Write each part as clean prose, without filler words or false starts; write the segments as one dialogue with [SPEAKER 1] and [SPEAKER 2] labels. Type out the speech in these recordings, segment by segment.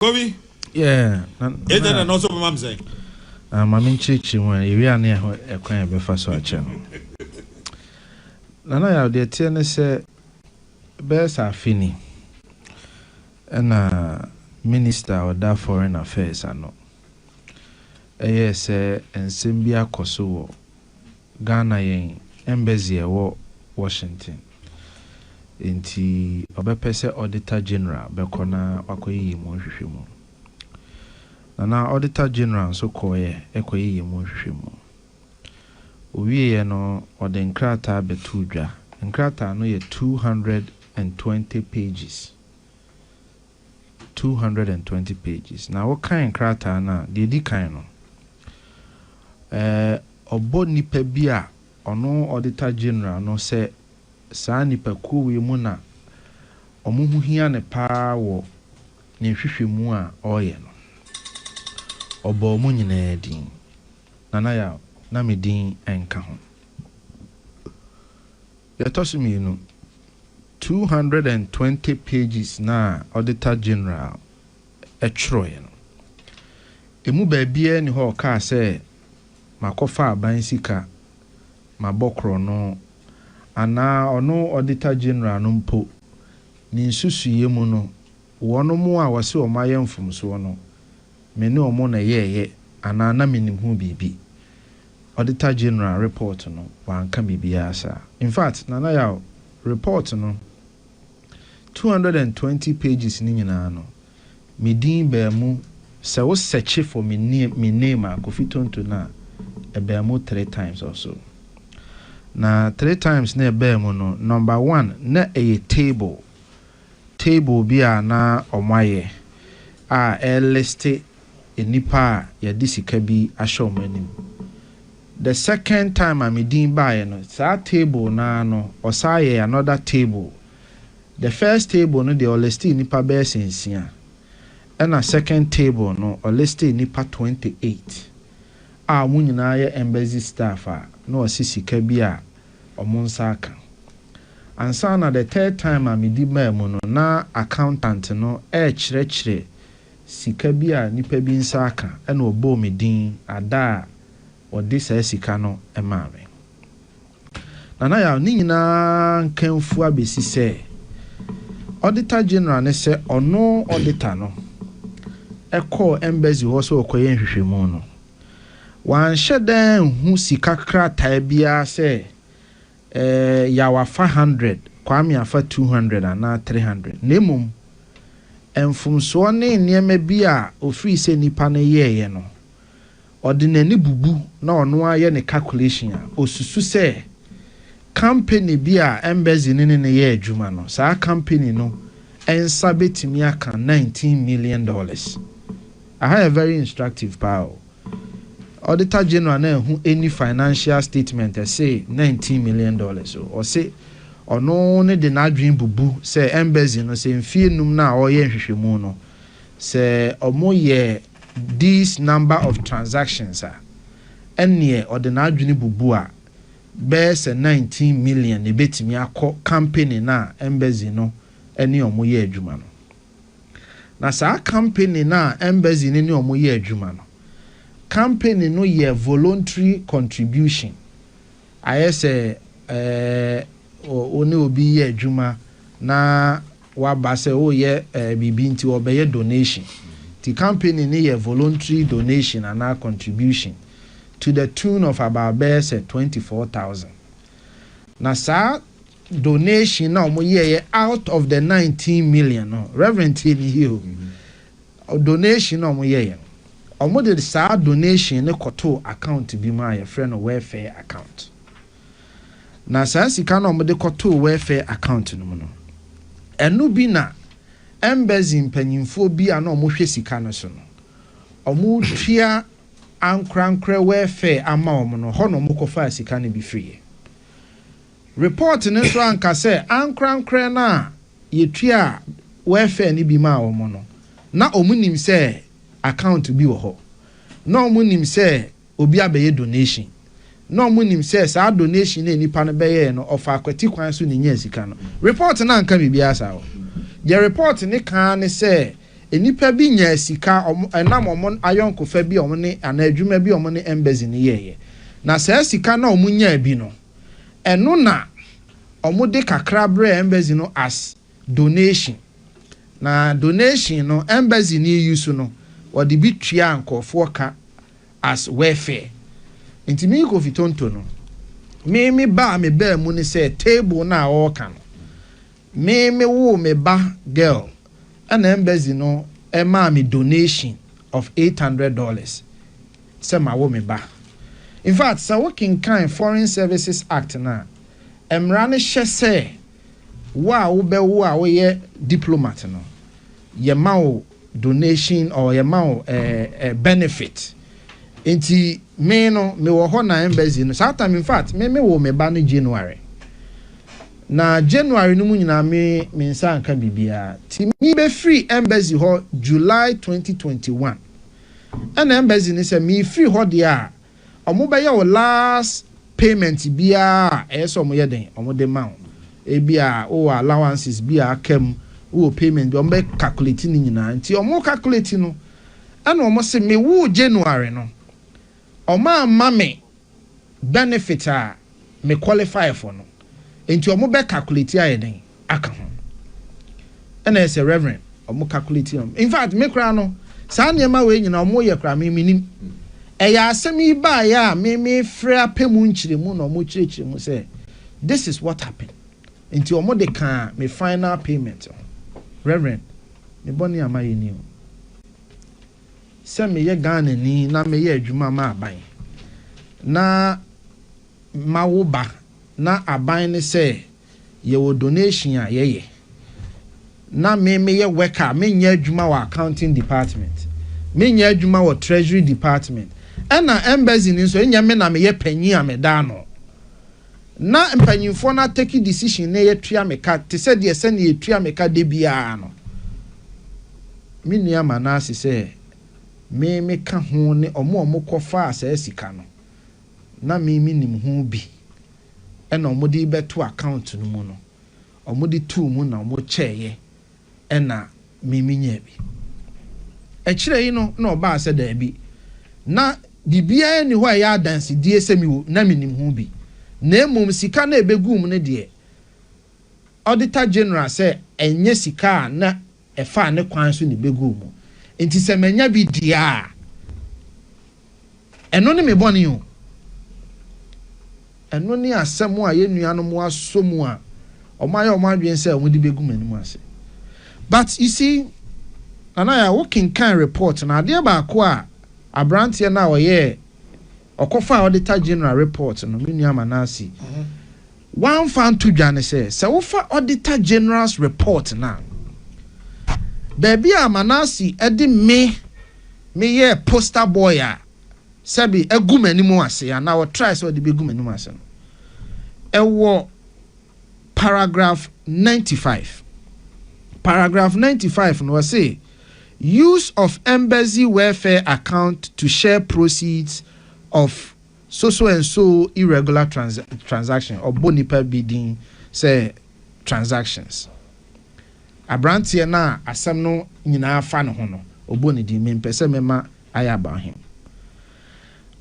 [SPEAKER 1] Kobi?
[SPEAKER 2] Yeah.
[SPEAKER 1] And then also Mam say.
[SPEAKER 2] Mammy Chichi, when you are near a crime before so a channel. Nana, ya dear Tiana say, bears are finny. And minister or that foreign affairs are no. Yes, and Simbia Kosovo, Ghana, embassy, Washington. Inti obepese auditor general bekona wakoyi mu hwehwemu na auditor general so koye ekoyi mu hwehwemu owiye no ode nkrata betudwa nkrata no ye 220 pages 220 pages na what kind nkrata na de kan no obo nipa bia ono auditor general no se saa nipa kuwe mu na omuhuhia ne paa wo ne hwehwemu a oye no obo mu nyina din nana ya na me din enka ho ya tosumi no 220 pages na auditor general etroye no emu baabia ni ho ka se makofa aban sika mabokro no ana ono auditor general no mpo ni nsusuye mu no wono mu a wase o maye mfumso no me ne omo na yeye ana na menim hu bibi auditor general report no wanka bibia asa in fact nana ya report no 220 pages ni nyina no medin ba mu se wo search for me name akofitonto na e ba mu 3 times also. Na 3 times na ebe mu no number 1 na a table bia na omaye a list enipa ya disika bi ahwo manim. The second time I'm din buy no sa table na no osaye another table. The first table no the list enipa be sensia and a second table no list enipa 28 a mu nyina ye embassy staff a no sisika bia omonsa aka ansa na the third time amidi mamu no na accountant no chire sika bia nipa bi nsa aka na obo medin ada odi sa sika no emaame na ya ni nyina kanfu abesi se auditor general ne se ono auditor no eko embassy ho so okoye nhwehwemu no wan shedan hu sika krata bia se yawa 500 kwame afa 200 ana 300 nemum enfumso ne niema bi a ofri se nipa ne yeye no ordinary bubu na ono aye ne calculation a osusu se company bi a embassy ne ye adwuma no saa company no ensa betimi aka $19 million. I have a very instructive power. Auditor general na who any financial statement say $19 million or say or no ne de na dream bubu say embassy no say mfie num na oye nhwehwemu no say omo ye this number of transactions ene or de na dream bubu a be say 19 million e betimi akọ company na embassy no ene omo ye adwuma no na sa company na embassy ne omo ye adwuma no company no ye voluntary contribution I say oni obi ye adwuma na wa ba say o ye bibi nti obeye donation the company ni ye voluntary donation and our contribution to the tune of about say 24,000 na sa donation na omo ye out of the 19 million no reverend ni here donation na omo ye omo de sa donation ne koto account bi ma ye friend welfare account na sa sika na omo de koto welfare account no no enu bi na embassy mpanyimfo bi a na omo hwe sika no so no omo tua ankrankra welfare ama omo no ho no omo kofa sika ne bi free report ne so anka se ankrankra na ye tua welfare ne bi ma omo no na omo nim se account bi wo ho na omo nim se obi abeye donation na omo nim se sa donation na nipa no beye no ofa akwati kwan so ne nya sika no report na anka bibia sa wo je report ne kan ne se enipa bi nya sika enam omon ayonko fa bi omne ana adwuma bi omne embassy ne yeye na saa sika na omunya bi no eno na omude kakra bre embassy no as donation na donation no embassy ni use no odi bi twa ankofo ka as welfare intimi ko fitonto no me ba me ba mu ni say table na o kan me wo me ba girl and embassy no e ma me donation of $800 say ma wo me ba in fact so working kind Foreign Services Act na emra ne hye say wo be wo a wo ye diplomat no ye ma wo donation or ye ma wo benefit enti me no me wo ho na embassy no that time in fact me wo me ba no January na January no mu nyina me nsa anka bibia ti me be free embassy ho July 2021 and embassy ni say me free ho de a omo be your last payment bia so omo ye den omo de ma e bia o allowances bia akam o payment bi omo be calculate ni nyina nti omo calculate no and omo say me wo January no omo ma me benefit a me qualify for no enti omo be calculate ayeden aka ho ena say reverend omo calculate am in fact me kra no saa niema we nyina omo ye kra me minim eya asemi ba ya me fra pemu nchiremu na omo chirechiremu say this is what happened enti omo de kan me final payment reverend me boni amaye ni o se me ye Ghana ni na me ye adwuma ma aban na mawo ba na aban ne say ye wo donation a ye na me ye worker me nya adwuma wa accounting department me nya adwuma wa treasury department na embassy ni so nya me na me ye panyi a me da no na mpanyimfo na take decision na ye tua me ka te se de se na ye tua me ka de bia no me nua manase say me ka ho ne omo kofa asa sika no na me nim ho bi ena omudi beto account no mu no omudi tu mu na omo cheye ena nya bi e kire yi no na oba ase da bi na bibia ni ho ya dance die semi na minim ho bi na emum sika na ebegu mu ne de auditor general say enye sika na efa ne kwan so ne begu mu enti se manya bi dia eno ne me boni o eno ni asemu a ye nuano mu asomu a omaye omadwen say omudi begu manimu ase but you see anaya working kind report na ade ba ko a abrantie na oye okofa auditor general report no me nua manasi one fan to dwane say wo fa auditor general's report na baby a manasi edi me ye poster boy a sabi egu manimu ase ana wo try so de begu manimu ase no ewo paragraph 95 no we say use of embassy welfare account to share proceeds of so and so irregular transaction or bonipa bidding say transactions abrantie na asem no nyina fa no ho no oboni di me mpese mema ayaba him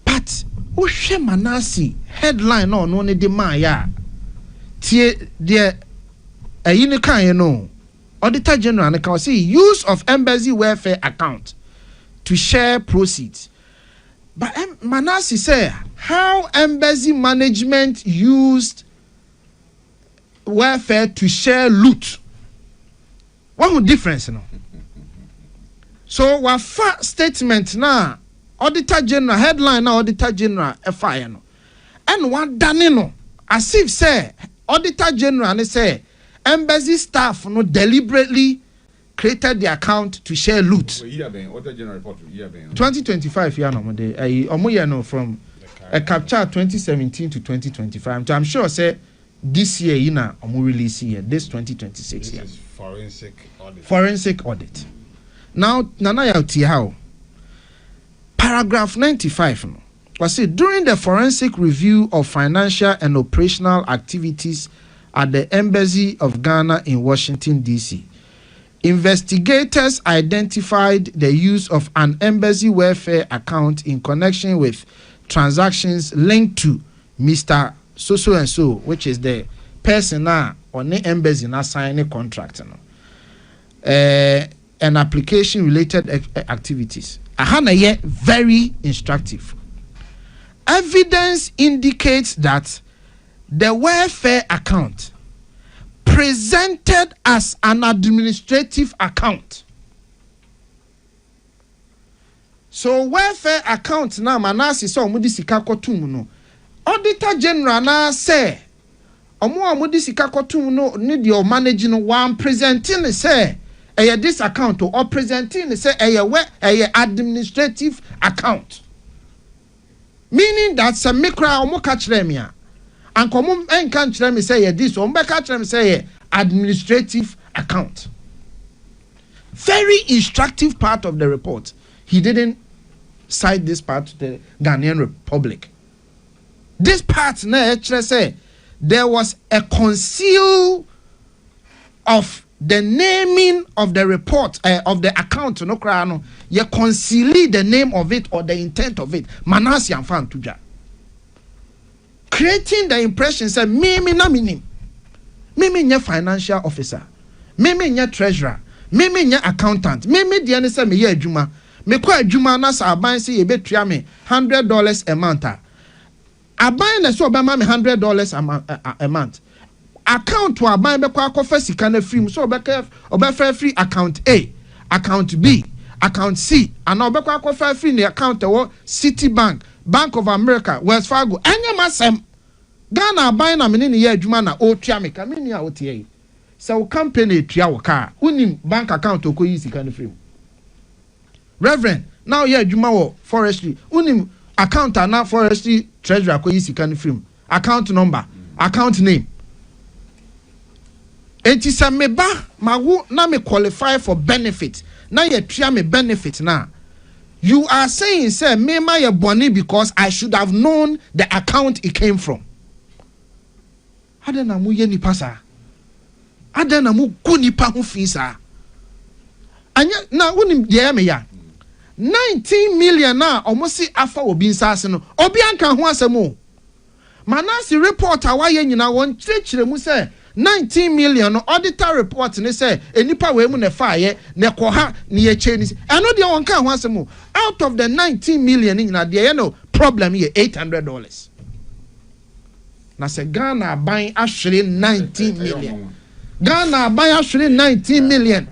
[SPEAKER 2] but ohwe manasi headline no ne de ma ya tie de ayini kan ye no auditor general ne can say use of embassy welfare account to share proceeds but manasi say how embassy management used welfare to share loot. What difference no? So wa fa statement na auditor general headline na auditor general FI no. And one done no as if say auditor general ne say embassy staff no deliberately created the account to share loot.
[SPEAKER 3] Auditor general report
[SPEAKER 2] 2025 year no de omo year no from a capture 2017 to 2025. So I'm sure say this year you know omo release here this 2026 year. Forensic audit. Now, Nana Yauti how? Paragraph 95. No. Was it during the forensic review of financial and operational activities at the Embassy of Ghana in Washington, D.C., investigators identified the use of an embassy welfare account in connection with transactions linked to Mr. So and so, which is the person on the embassy na sign a contract. An application related activities. Ahana very instructive. Evidence indicates that the welfare account presented as an administrative account. So welfare account na manasi so omudi sika kotum no. Auditor General na say omo omudi sika kotum no need your managing one presenting say this account or presenting say administrative account. Meaning that some mikra omo catch them ya. And come and can't let me say this one, but catch them say administrative account. Very instructive part of the report. He didn't cite this part to the Ghanaian Republic. This part now actually say there was a conceal of the naming of the report of the account. No crano, you conceal the name of it or the intent of it. Manasi and fan tuja. Creating the impression say mimi na minim, mimi nye financial officer, mimi nye treasurer, mimi nye accountant, mimi diane say me ye adwuma, me kwa adwuma na sa aban say ye betua me $100 a month. Aban na so obama me $100 a month. Account to aban be kwa kofa sika na free so obefa free account A, account B, account C, and obekwa kofa free the account Citibank, Bank of America, Wells Fargo. Anya masem Ghana buy na menini ye adwuma na o tua me ka meni a otie. So company tua wo ka unim bank account okoyi sika na free. Reverend, now ye adwuma wo forestry unim account na forestry treasurer akoyi sika na free. Account number, account name. Enti se me ba mawo na me qualify for benefit na ye tua me benefit na. You are saying, say, me my boni because I should have known the account it came from. Adena mu ye nipa sa. Adena mu ku nipa hu fi sa. Anya na wonim de me ya. 19 million na almost afa obi nsase no. Obi anka ho asemo. Manasi report awaye nyina won chirechire mu say 19 million no auditor report ne say enipa we mu ne faaye ne koha ne ye cheni eno de won kan ho asemo out of the 19 million na de ye no problem here $800 na se Ghana ban ahwere 19 million Ghana ban ahwere 19 million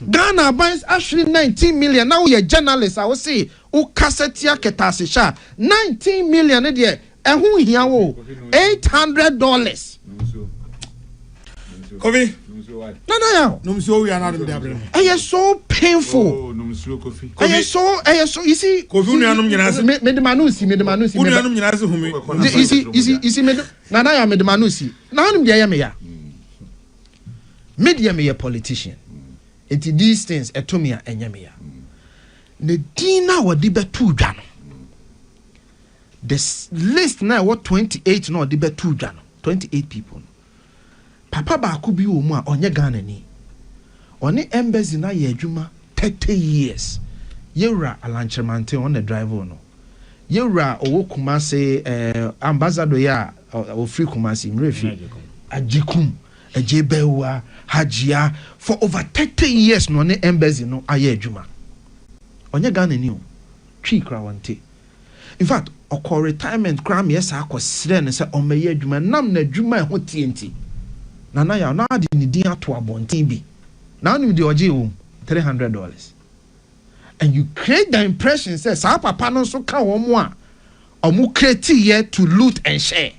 [SPEAKER 2] Ghana ban ahwere 19 million now you journalist I will say o kasetia ketase sha 19 million de ehu hia wo $800
[SPEAKER 1] Kofi.
[SPEAKER 2] No.
[SPEAKER 1] Numso we are not in there.
[SPEAKER 2] I so painful.
[SPEAKER 1] Oh, Numso Kofi.
[SPEAKER 2] I so you see.
[SPEAKER 1] Kofi no anum nyina
[SPEAKER 2] me de manusi.
[SPEAKER 1] Unu anum nyina se humi.
[SPEAKER 2] You see me na ya me de manusi. Na anum dia ya me ya. Media me a politician. Enti these things etomia enya me ya. Ne dina wodi betu dwa no. The list now what 28 no di betu dwa no. 28 people. Papa ba akubi wo mu a onye Ghana ni. Oni embassy na ye adwuma 30 years. Yewra alanchermante on the driver no. Yewra owo Kumasi ambassador ya o free Kumasi mrefi. Ajikum, Ejebewa, Hajia for over 30 years no ne embassy no aye adwuma. Onye Ghana ni o. Twi kra wante. In fact, okọ retirement kra me yesa akosire ne se omeye adwuma nam na adwuma ho tienti. Nana ya na adi ni din ato abonten bi. Na nim de oje wo $300. And you create the impression say sa papa no so ka wo mo a omu create here to loot and share.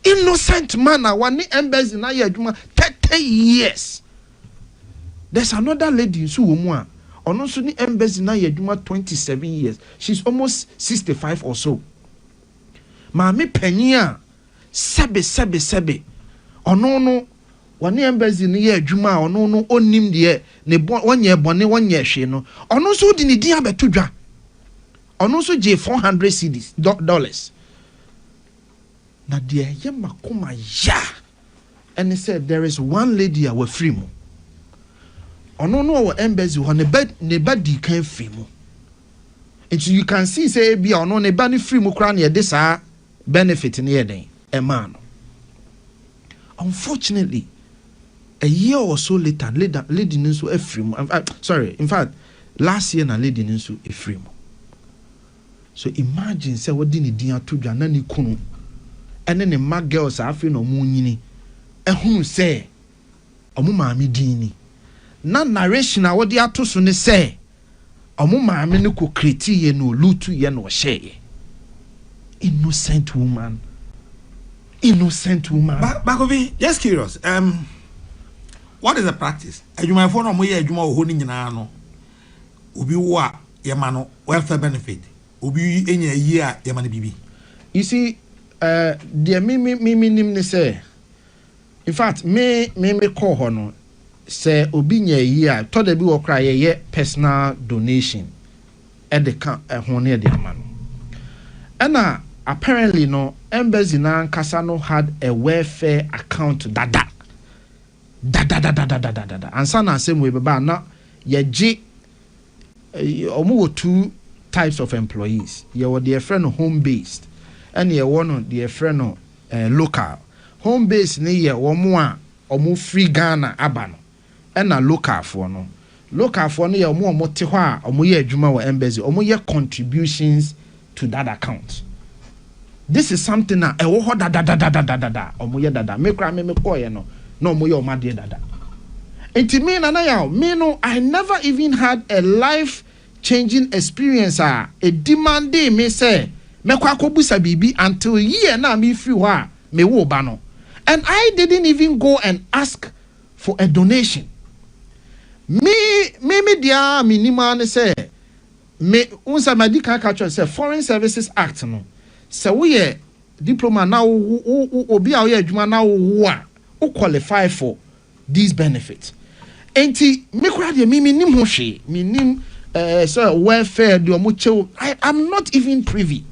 [SPEAKER 2] Innocent man a one embassy na ye adwuma 30 years. There's another lady so wo mo a ono so ni embassy na ye adwuma 27 years. She's almost 65 or so. Ma me panyi a sebe ono no wani embassy ni ye adwuma ono no onim de ne wonye bone wonye hwe no ono so di ni din abeto dwa ono so je $400 dollars na de ye makoma ya and he said there is one lady a was free mo. Ono no embassy ho ne ba di kan free mo. And so you can see say be ono ne ba ni free mo kra na ye de saa benefit ne ye den e man. Unfortunately, a year or so later, lady ninsu a free mo. In fact, last year na lady ninsu a free mo. So imagine say what did ni to dwana ni kunu. And then the mag girls are free no mu nyini. E hunu say omo maami dini. Na narration a what ato so ne say omo maami ne ko kreti ye no lutu ye no share. Innocent woman.
[SPEAKER 1] Bakobi, just curious. What is the practice? Ejuma for no mo ye ejuma ho ni nyina no. Obi wa ye ma no welfare benefit. Obi enya yi a ye ma no bibi. You see, the me nim ne say. In fact, me call ho no say obi nya yi a to da bi wo kra ye personal donation e de ka ho ne de ama no. Ena apparently no embassy na nkasa no had a welfare account dada. Ansa na same way baba na ye gi omo two types of employees. Ye were their friend home based and ye one their friend local. Home based ni ye omo free Ghana aba no. And na local for no. Local for no ye omo te ho a omo ye adwuma wa embassy. Omo ye contributions to that account. This is something that omo ye dada. Me kra me call ye no. No omo ye o ma de dada. Enti me na ya me no I never even had a life changing experience a demanding me say me kwa kobusa bibi until year na me free ho me wo ba no. And I didn't even go and ask for a donation. Me dia minima ne say me unsa medical culture say Foreign Services Act no. So we diploma now obi a we adwuma na wo a qualify for these benefits. Enti me kura de me nim ho hwe me nim so welfare de omo chew. I'm not even privy.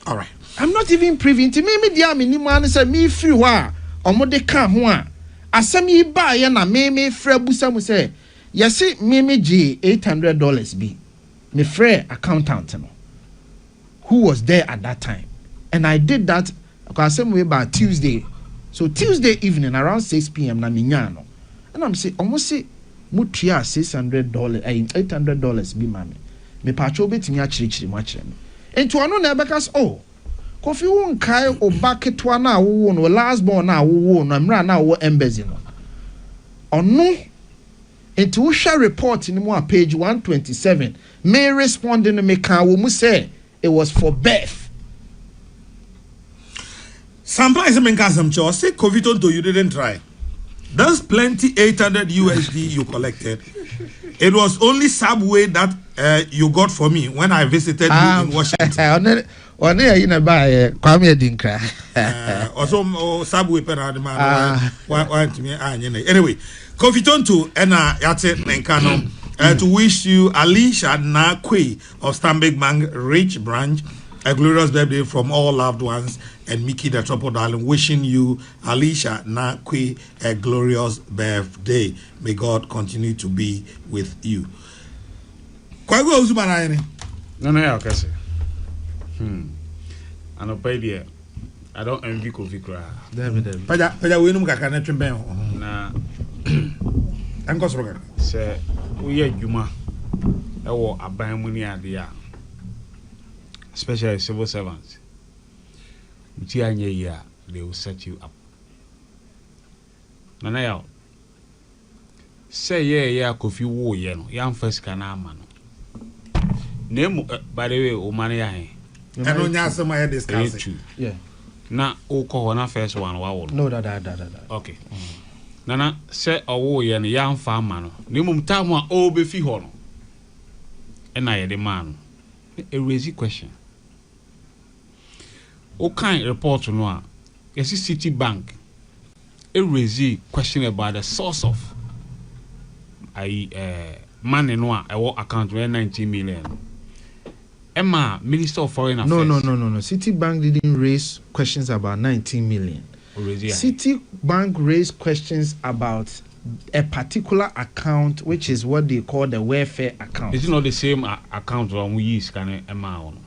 [SPEAKER 1] All right. I'm not even privy. Enti me dia me nim an say me free ho a omo de ka ho a asem yi ba ye na me frɛ busa mu say yesi me gi $800 bi. Me frɛ accountant no who was there at that time. And I did that because same way by Tuesday. So Tuesday evening around 6 p.m. na minyano. And I'm say almost say mutia $600, $800 bi mami. Me pacho betimi achirichiri mu achire me. Ento ono na bekas Kofi won kai obaketwa na wo no last born na wo no mra na wo embassy no. Ono ento wo share report ni mu a page 127 me responding me kan wo mu say it was for birth. Sometimes I can say COVID to you didn't try. There's plenty 800 USD you collected. It was only Subway that you got for me when I visited you in Washington. Also Subway anyway, COVID to ena yate nenkano. To wish you Alicia Nakwe of Stanbic Bank Rich Branch a glorious birthday from all loved ones, and Mickey the Trouble Darling wishing you Alicia Nakwe a glorious birthday. May God continue to be with you. Kwa go uzumana yene?
[SPEAKER 3] No ya okase. Ano baby I don't envy Kofi kra.
[SPEAKER 1] David. Paja we num kaka na twemben ho.
[SPEAKER 3] Na
[SPEAKER 1] Anko soroga.
[SPEAKER 3] Se we adwuma e wo aban mu ni ade a especially civil servants. They will set you up. Nana ya say yeah Kofi wo ye no yam first kana ama no. Name by the way o man ya he.
[SPEAKER 1] Eno nya asema ya discuss.
[SPEAKER 3] Yeah. Na o ko na first one wa wo.
[SPEAKER 2] No da.
[SPEAKER 3] Okay. Nana say owo ye no yam fa ama no. Nemu time a o be fi ho no. E na ye de man. A raise question. O kind report no a yes City Bank a raise question about the source of money no a I account 19 million. Emma Minister of Foreign Affairs.
[SPEAKER 2] No. City Bank didn't raise questions about 19 million. Citibank raised questions about a particular account, which is what they call the welfare account.
[SPEAKER 3] Is it not the same account we use? Can amount?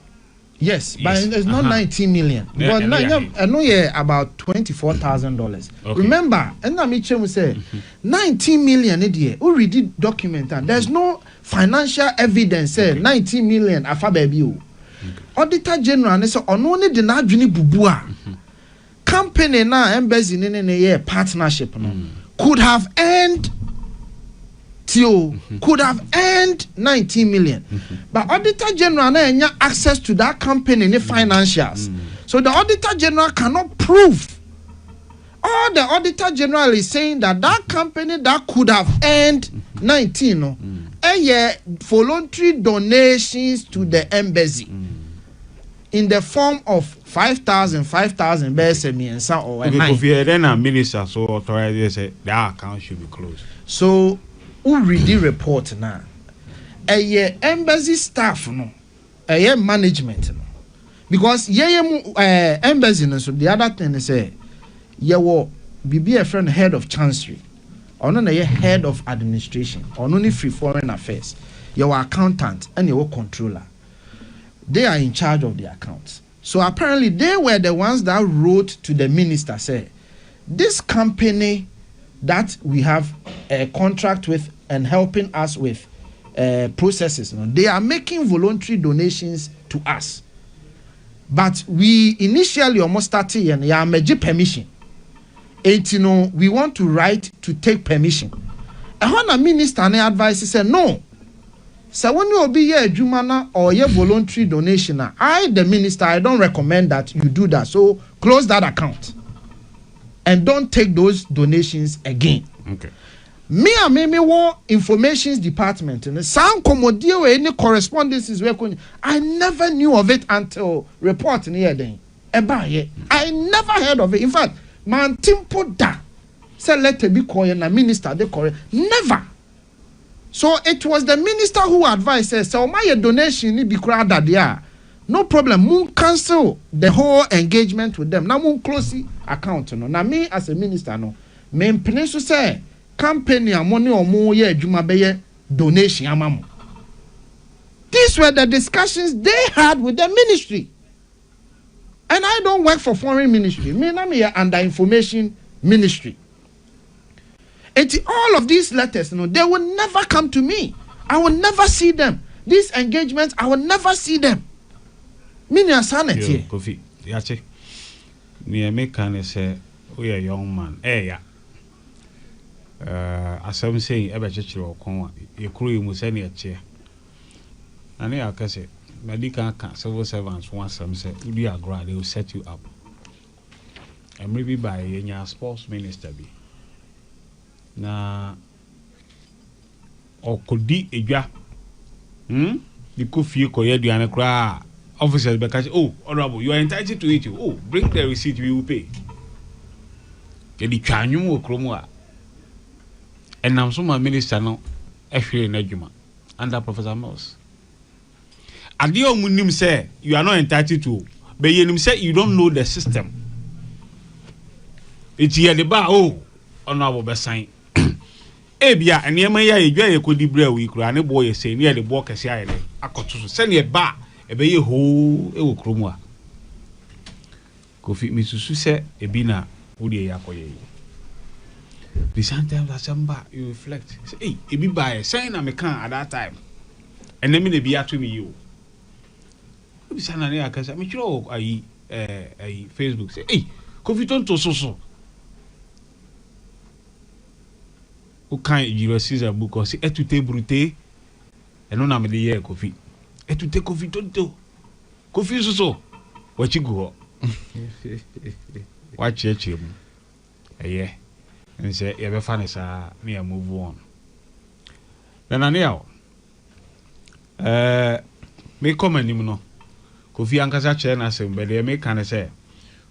[SPEAKER 2] Yes, but it's not 19 million. But I know about $24,000.
[SPEAKER 3] Okay.
[SPEAKER 2] Remember, and I will say 19 million. We read the document and there's no financial evidence. Say 19 million. Afa baby. Auditor General ne say only the nadwini bubua. Company na embassy ne partnership no could have earned could have earned 19 million. But Auditor General na access to that company ni financials. So the Auditor General cannot prove. All the Auditor General is saying that that company that could have earned 19 voluntary donations to the embassy in the form of 5,000 BSME and so or
[SPEAKER 3] if you then a minister so authorized say that account should be closed.
[SPEAKER 2] So who read the report now? Embassy staff no, management no, because embassy no. So the other thing is say be a friend head of chancery, or no head of administration, or no free foreign affairs. Your accountant and your controller. They are in charge of the accounts. So apparently they were the ones that wrote to the minister, say, this company that we have a contract with and helping us with processes, they are making voluntary donations to us. But we initially almost started and permission. And we want to write to take permission. And when a minister advised, said no. So when you be a Jumana or a voluntary donation, the minister, I don't recommend that you do that. So close that account and don't take those donations again.
[SPEAKER 3] Okay.
[SPEAKER 2] Me want information department and some commodity or any correspondences. I never knew of it until reporting here. Then I never heard of it. In fact, man timpo da say let be call na minister they call never. So it was the minister who advised us, so my donation need be crowded there. No problem. Moon cancel the whole engagement with them. Now moon close the account. No. Now me as a minister, no. Me impinsu say company money or more ye juma beye donation amamu. These were the discussions they had with the ministry. And I don't work for foreign ministry. Me na me under information ministry. And all of these letters, they will never come to me. I will never see them. These engagements, I will never see them. Meaning, sanity.
[SPEAKER 3] Kofi, yache. Me can say, we are young man. Yeah. As I'm saying, ebe church or come, you crew must send a chair. And I can say, medical civil servants once some say, you are glad they will set you up. And maybe by your sports minister be. Na okodi edwa the coffee koye duane kra officers be catch oh honorable you are entitled to it oh bring the receipt we will pay ke di twanwum okromu a enam so ma minister no ehwe na adwuma under Professor Mills ade o munim say you are not entitled to but yenim say you don't know the system it here the ba oh honorable be sign ebia enema ya edwa ye kodi bra wi kura ne boy say ne de bo kese ayele akoto so se ne ba ebe ye ho e wo kromu a Kofi misusu se ebi na wo de yakoye the sometimes asamba you reflect say hey ebi ba e say na me kan at that time enemi ne bi ato me you obi sana ne akasa me chiro ayi Facebook say hey Kofi tonto so who can't you Caesar book or say etute brute and no name the year Kofi etute Kofi tonto Kofi so what you go watch him yeah and say you ever find us me move on then now me come and no Kofi ankasa chair na say but me can say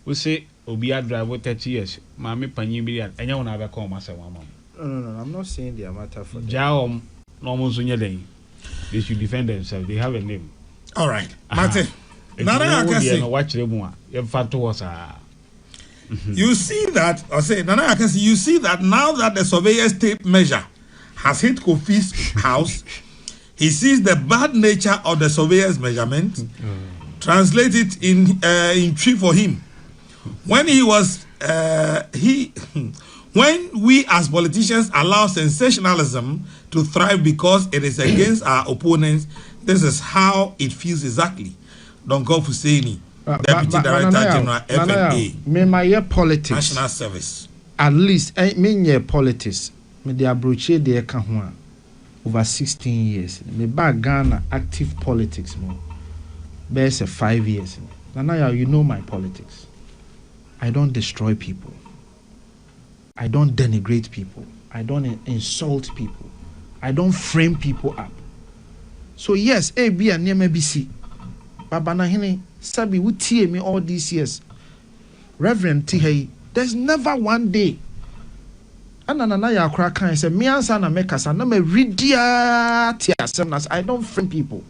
[SPEAKER 3] we say obi a drive 30 years ma me panyin bi anya wona be come say mama.
[SPEAKER 2] No, I'm not saying they are matter for
[SPEAKER 3] Jaom, no they should defend themselves. They have a name.
[SPEAKER 4] All right, Martin.
[SPEAKER 3] Nara akase. Watch them one. You fat to us
[SPEAKER 4] You see that, or say, Nana, I can see, you see that now that the surveyor's tape measure has hit Kofi's house, he sees the bad nature of the surveyor's measurement, translate it in tree for him. When he was, when we as politicians allow sensationalism to thrive because it is against our opponents, this is how it feels exactly. Don't go for saying Deputy Director General FNA.
[SPEAKER 1] Me my politics.
[SPEAKER 4] National Service.
[SPEAKER 1] At least me politics. Me the abroche de eka over 16 years. Me back Ghana active politics mo. There's 5 years. Nana, you know my politics. I don't destroy people. I don't denigrate people. I don't insult people. I don't frame people up. So yes, A, B, and BC. Baba Nahine, Sabi, who tear me all these years. Reverend T. There's never one day. Ananaya Krakan and say, me answer na mekas and me redia tiasemnas. I don't frame people.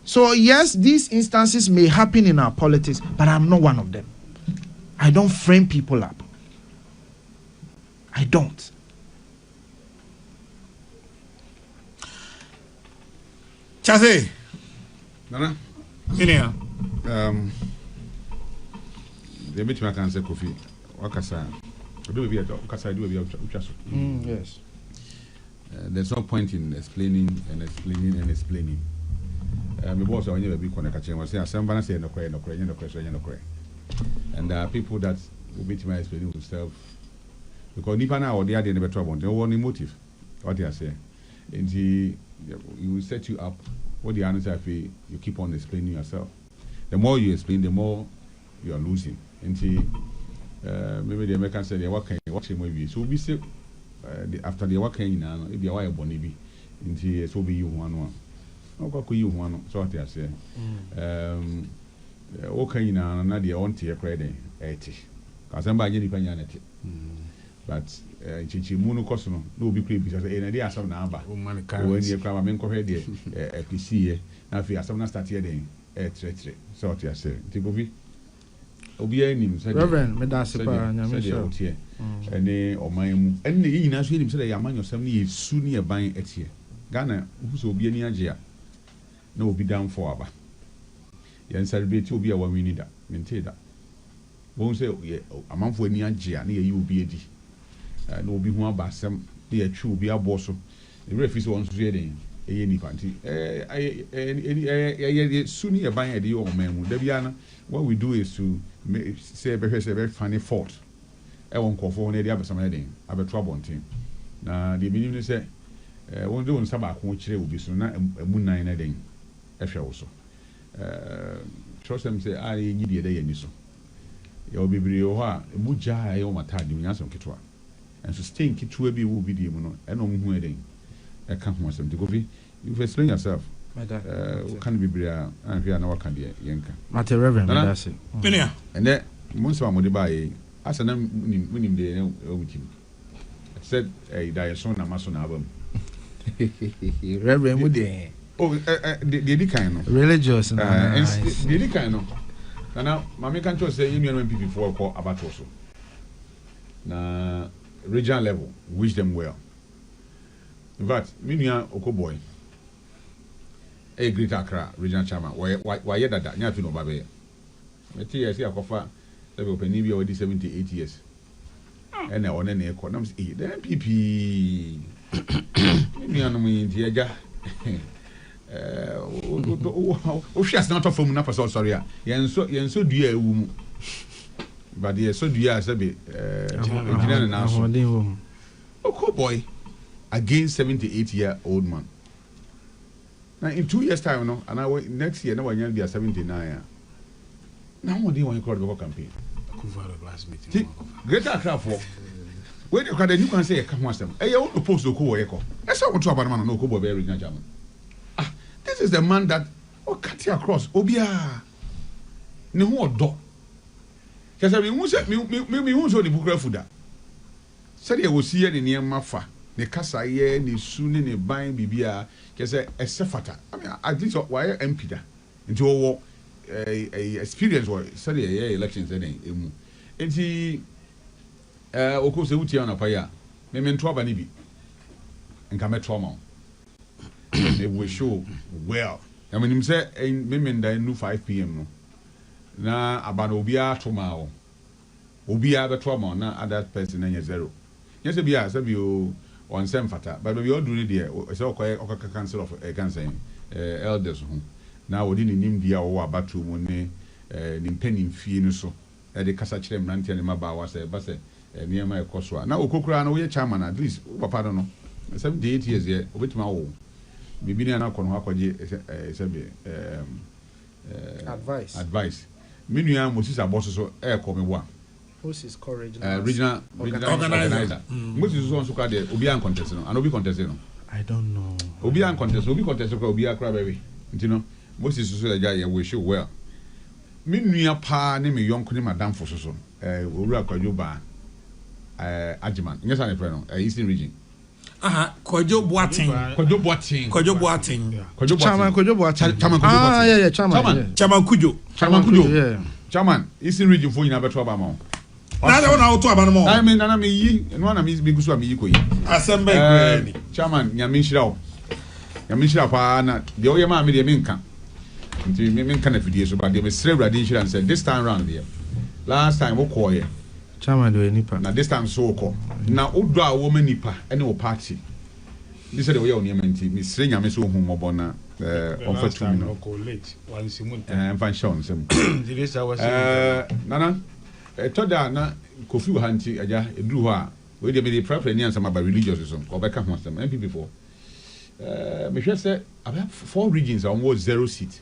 [SPEAKER 1] So yes, these instances may happen in our politics, but I'm not one of them. I don't frame people up. I don't.
[SPEAKER 4] Chase.
[SPEAKER 5] Nana.
[SPEAKER 4] Minia.
[SPEAKER 5] The meeting I can say Kofi. Wakasa. Do we Wakasa do we
[SPEAKER 1] Yes.
[SPEAKER 5] There's no point in explaining. My boss when you be connected was saying somebody say no cry. And there are people that will be to explaining themselves because nipa na or they are never trouble. They want motive. What they are saying. And he will set you up. What the answer if you keep on explaining yourself. The more you explain, the more you are losing. And maybe the Americans say they are watching movie. So we say after they work in now, if you are a bonnie, and so be you one. No, you one. So what they are saying. Okay, now not the own tier credit 80. Because I'm buying any but Chichimuno Cosmo, no be creepy because any day some number. When you come, I'm incorrect a PC. Now, if you have some start here, then so what you say. Tipovi Obianim said, Reverend Medasipa, here, and they or my and the Inas him said, I am yourself soon near buying it here. Ghana, who's will be any idea. No, be down for our. Yan celebrate to be a one we need that. Maintain that. Won't say, a month for any idea near you be a D. No be one by some near true be a boss. The refuse wants reading any party. Soon you're buying a deal or man. Debiana, what we do is to say a very funny fault. I won't call for any other some heading. I have a trouble on team. Now, the beginning say, won't do on Sabbath, which will be soon a moon nine a day. Also. Trust them say, I need a day and so. You'll be brio, Muja, I owe my time, you answer Kitwa. And so staying Kitwa be will be the mono, and no more wedding. I can't want them to go. You've explained yourself. Can be bria, and we are now can be a yanka.
[SPEAKER 1] Matter Reverend, that's it.
[SPEAKER 5] And then, most of my buy, as a name winning the with him. Said a Diason and Mason album.
[SPEAKER 1] Reverend Woody.
[SPEAKER 5] Oh, the kind of
[SPEAKER 1] religious and
[SPEAKER 5] the kind of. And now, my can't say Union people before call about also. Na regional level, wish them well. In fact, Minia Okoboy, a great Accra regional chairman, why that you have to know Babe. I tell you, I see a coffee, they will pay Nibia already 78 years. And now on any economics, the MPP. Minia no me in Tiaga. She has not from Napa, sorry. Yen so dear womb. But yes, so dear as a bit. Oh, boy, against 78-year-old man. Now, in 2 years' time, no, and I next year, no one will be 79. Now, what do you want to call the campaign? Greater craft for. Wait, you can say, come on, them. I want to post the co echo. That's what about man, no Kobo very German. This is the man that cut you across. Obia. No more dog. Because I mean, me won't show the book food. Said you will see any near Mafa. The Casa ye, the soon in a buying Bibia. Because a sefata. I mean, at least why MP into a experience or study elections. Enti oko se wuti na paya me mento aba ni bi nka metro ma they will show well I mean say me menda nu 5 p.m. no na abana obia to ma o obia betro ma na other person na 0 yes bia say bi o on sem fata but we all do it there say okaka cancel of cancer elders ho na wodi ni nim dia wo abatu mu ne ni mpanin fie no so e de kasa kire mrantia ne maba wa say ba say niema e koso na okokura na wo ye chairman at least wo papa no 78 years ye obetima wo bibi ni na kono akwaje advice menu ya Moses aboso so e ko me wa
[SPEAKER 2] Moses courage
[SPEAKER 5] regional organizer Moses so so ka de obi an contest no and obi contest no
[SPEAKER 2] I don't know
[SPEAKER 5] obi an contest ko obi akra baby nti no Moses so ya ye we show well menu ya pa ne me yonko ne madam fo so owura kwadwo ba Ajiman nyesa ne frɛ no Eastern region
[SPEAKER 4] Kojo Boating Chairman Kujo
[SPEAKER 5] Chairman Eastern region fo nyina beto aba ma
[SPEAKER 4] na de na auto aba no mo
[SPEAKER 5] I mean na me yi no na me gusu am yi koyi
[SPEAKER 4] Assembly grade
[SPEAKER 5] Chairman nyame nhyira pa na de o ye ma me de me nka nti me nka na fidie so ba de me sre brade nhyira say this time round there last time wo koye
[SPEAKER 2] Chairman do nipa
[SPEAKER 5] na this time so ko na odo a wo ma nipa ene wo party this say the way on yementi mi sre nyame so hu mobo na on fa tu no
[SPEAKER 3] ko late one simun
[SPEAKER 5] fan show on sem
[SPEAKER 3] this was
[SPEAKER 5] nana toda na kofi wa hanti aja eduru ho a we dey me dey prefer ni ansama ba religious so ko be ka ho sem MPP for me hwe say about 4 regions on was 0 seat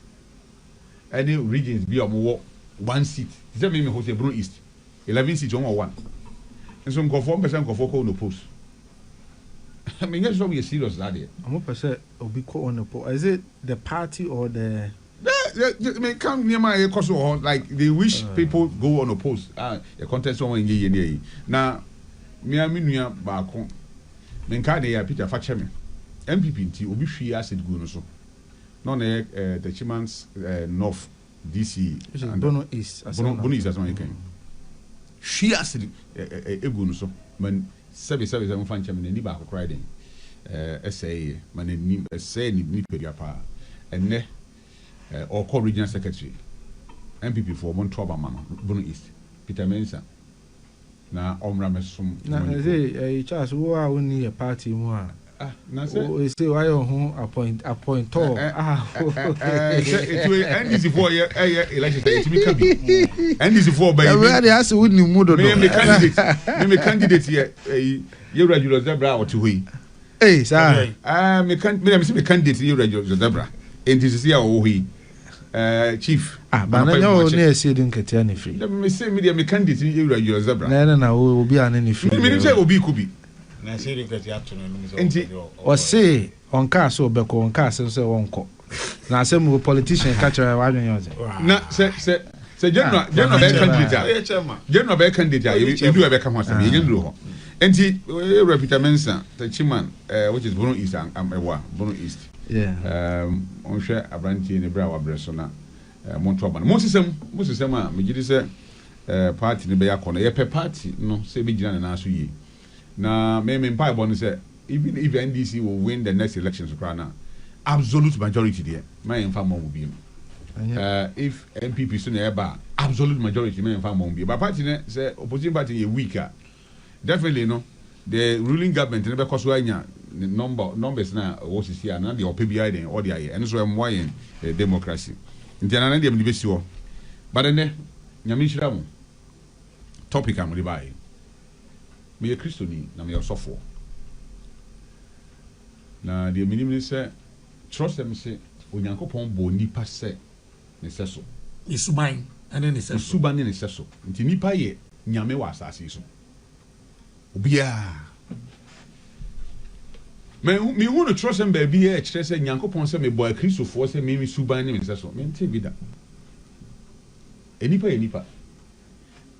[SPEAKER 5] any regions be on 1 seat is that me ho say Bruno East 11 seats on 1. And some conform percent conform no post. I mean, that's what we are serious that day.
[SPEAKER 2] I'm not percent Obiko on the post. Is it the party or the?
[SPEAKER 5] They come near my cost like they wish people go on a post. A contest on ye. Now, me nuya baako. Men ka dey Peter Fachemi. MPP nti obi hwi asset go no so. No na the Chimans North DC
[SPEAKER 2] and Bono East.
[SPEAKER 5] Bono East as one can. She asset egu no so. Man 77 fan chairman ni ba akokra den. Say man ni say ni pedia pa. Enne or call regional secretary MPP for Montoba Mama Bono East Peter Mensa na omra mesum
[SPEAKER 2] na say Charles wo a woni a party mu a
[SPEAKER 5] na say
[SPEAKER 2] why you appoint all
[SPEAKER 5] NDC for election it be kabi NDC for by
[SPEAKER 2] we dey ask woni mu do
[SPEAKER 5] me candidate here you regular zebra or to we
[SPEAKER 2] sir
[SPEAKER 5] me candidate you regular zebra NDC o we chief
[SPEAKER 2] but na you na say din ketia na free
[SPEAKER 5] me say me candidate you regular zebra
[SPEAKER 2] na obi an na free
[SPEAKER 5] me say obi kubi
[SPEAKER 3] na say din ketia to no
[SPEAKER 5] enti
[SPEAKER 2] o say on ka so obeko on ka so wonko na say mo politician catch wa dwen yoze
[SPEAKER 5] na say general be candidate you do e be come house me you ho enti Peter Mensa the chairman which is Bono East Bono East on share abranti ne bra wa breso na Montoba no mosisem a megidi se party ne be yakọ na ye pe party no se be gina na so yi na me mpa bo no se even if NDC will win the next elections na absolute majority there my infa mo bi if MPP so na eba absolute majority my infa mo bi but party ne se opposition party ye weaker definitely no the ruling government ne be koso anya numbers na what is here na the OPBI den all the aye and so am why democracy ntiana na dem libesi ho but then nyame hira mu topic am de bai me ye kristoni na me osofo na the minimum say trust them say onyankopon bo nipa se ne seso
[SPEAKER 4] isuban ene ne seso
[SPEAKER 5] isuban ne seso nti nipa ye nyame wa asase so obia me hu no trust em baby e kire se nyankopon se me boy kristofo se me suban ne me seso me nti bi da enipa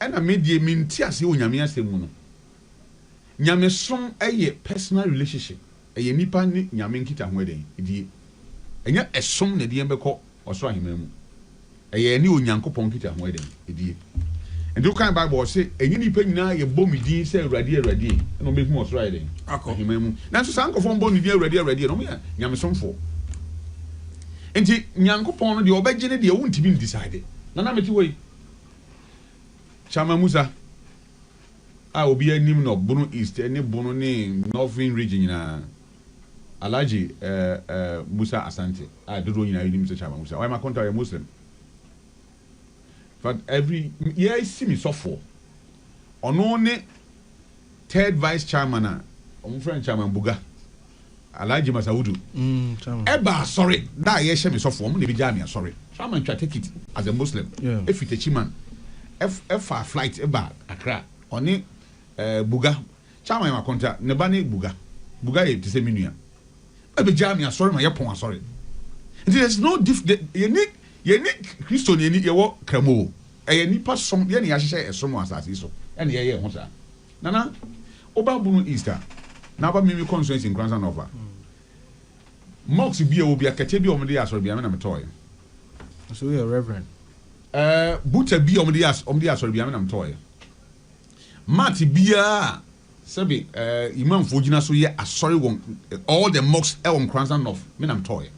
[SPEAKER 5] ena me die me nti ase onyame asemu no nyame som eye personal relationship eye nipa ni nyame nkita ho eden die enya esom na die mbekọ oso ahememu eye ni onyankopon nkita ho eden die And you can Bible say, and you depend now your bomb din say ready, and no make more riding. Now, so Sanko from Bonnie, ready, no me, Yamson for. And Yanko Pon, the obedient, they won't be decided. Nana me to way. Chama Musa. I will be a name of Bono East, any Bono name, Northern region. Alaji Musa Asante. I don't know you Mr. Chama Musa. Why am I contact a Muslim? But every year I see me so for. On only third vice chairman, on French chairman Buga. Alaji Masaudu. Eba sorry. That year she me so for. I'm gonna be sorry. So I'm try take it as a Muslim.
[SPEAKER 2] Yeah.
[SPEAKER 5] If it's a chiman, F flight eba Accra. Only Buga. Chairman my contact. Nebani Buga. Buga is the same meaning. Ebe jamia sorry my yapon sorry. There's no you need Christian, you need your cremo. A nipa some, yani yashe a some as so. And yeah, yeah, Nana, Oba Easter. Now, but me constraints in Grand Over. Mox will be a category of the ass or be a toy.
[SPEAKER 2] So you're reverend.
[SPEAKER 5] Butter be on the ass or be a toy. Marty Bia Sabi, Imam Fujina, so yeah, sorry, all the mocks on Grand of Minam toy.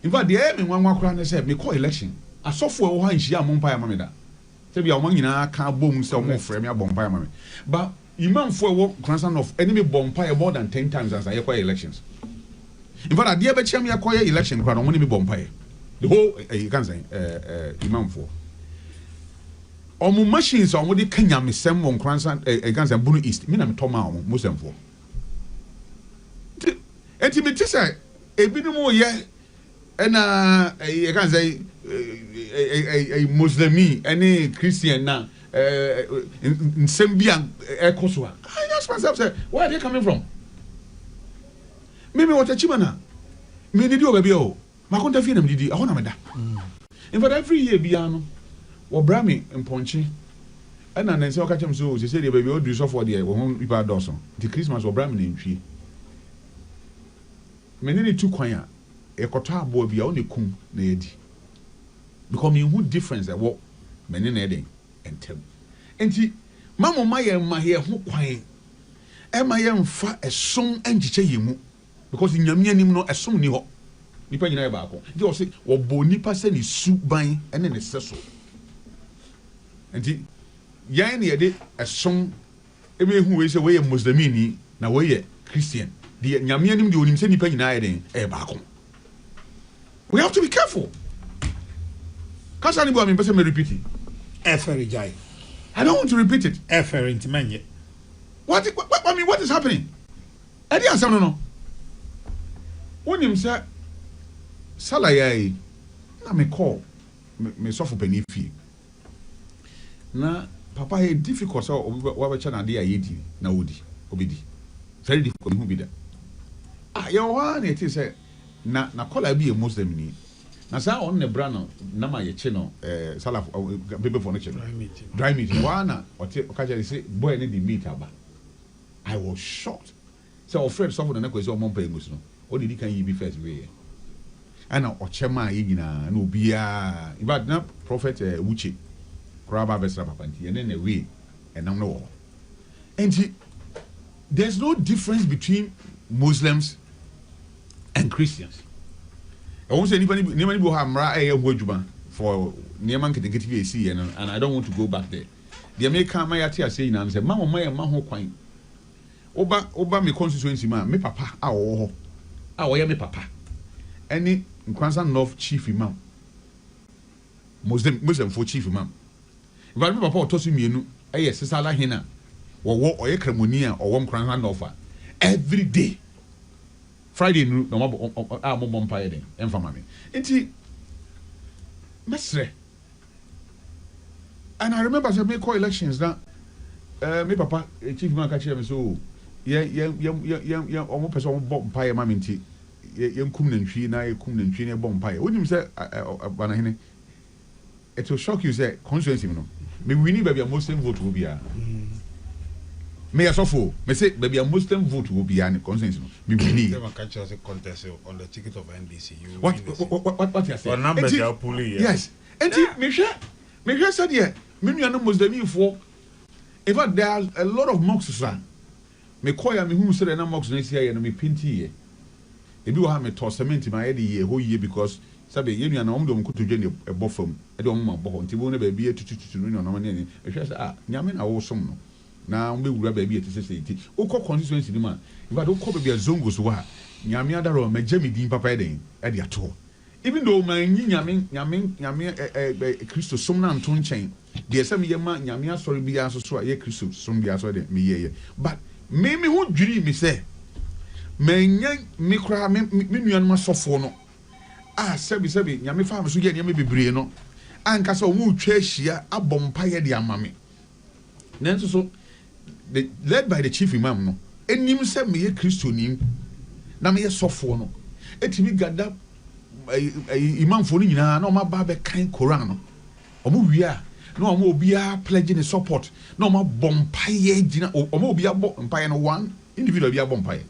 [SPEAKER 5] In fact, the aim in one crown said, me call election. A software one she among Pia Mamida. Tell me, among you now can't boom so more frame your bompire mammy. But Imam for work grandson of enemy bompire more than 10 times as I acquire elections. In fact, I dear bet me acquire election crowd on one bompire. The whole, you can say, Imam for. Omu machines on what the Kenya me sem on grandson against Bunu East, Minam Toma, Muslim for. Intimate say, a bit more yet. And you can say a Muslim, any Christian now, in Sembian, Kosua. I ask myself, say, where are they coming from? Maybe what a chimana. Maybe do a baby. My contact film did I want to in fact, every year, Biano or Brahmi and Ponchi. And then so catch him so, they say the baby will do so for the home people Dawson. The Christmas or Brahmi in tree. Many two choir. A kota boy be only kum nedi. Because me who difference that what many needing and tell. And see, Mamma Maya and my hair who quiet. Am I am far a song and yimu. Because in Yamianim no a song new. Nipa in Abako. They will say, or Bonipa send his soup buying and then a cessel. And see, Yanni a day a song. Every who is away a Muslimini, now way a Christian. The Yamianim do him send Nipa in Abako. We have to be careful. Can't anybody person may repeat it? I don't want to repeat it. What is happening? I didn't say no. When him say, Salaya, na me call, me suffer penny fee. Na papa is difficult. So what channel dia yedi na odi obedi. Very difficult who be there. Ah, your one it is na call be a Muslim ni. Na sa on ne brano na ma ye chino salaf baby for ne chino. Dry meat. Wana okaja say boy ne the meat aba. I was shocked. So afraid someone na kwesi o mon pay ngusu no. O did kan yi be first way. Ana ochema yi nyina na obia. Ibad na prophet Wuchi. Kraba besra papa nti ene na way enam no wo. And there's no difference between Muslims and Christians. I won't say anybody will have Mra for Nieman Kitty and I don't want to go back there. The American Mayati are saying, and say, Mamma, my maho quine. Oba me constituency man, me papa, our me papa. Any grandson of chief imam. Muslim for chief imam. If I papa told me, yes, Sala Hina, or walk or Ekramonia or one grandson offer every day. Friday no mo empire den enfama me enti mesre and I remember say me call elections that me papa chief man catch me so omo person bomb empire ma me enti kum nantwi na kum nantwi na bomb empire wonim say bana hene it will shock you say constituency no me winning baby a Muslim vote will be a me asofo me say baby a Muslim vote will be an consensus me believe
[SPEAKER 3] them catch us a contest on the ticket of NDC
[SPEAKER 5] what you say
[SPEAKER 3] or numbers are pulling
[SPEAKER 5] yes and me share me hear said here me nua no Muslim for in fact there are a lot of mosques sir me call ya me hu say na mosques no see here no me pinti here ebi wo ha me to cement ma ye de ho ye because sabe ye nua na om do mkoto dwe ne ebo fam e de om ma bo nti wo ne ba bi etututu no na ne e hwe say nyame na wo som no na mbe wura ba bi etese iti ukọ constituency ni ma in fact ukọ ba bi zongo so wa nyame adaro ma jami din papa e de ato even though man nyame Kristo som na nto nchen de se me ye ma nyame asori bi aso so a ye Kristo som bi aso de me ye but me hu dwiri mi se menya me kra me nuan ma sofo no sebi nyame fa so ye nyame bebre no anka se o mu twa hia abompa ye de amame nanso so led by the chief imam no enim se me ye Kristo nim na me ye sofo no etimi gada imam fo ni nyina na o ma ba be kan Quran no o mu wia na o ma obia pledge ne support na o ma bompa ye gina o ma obia bompa ye no one individual bia bompa ye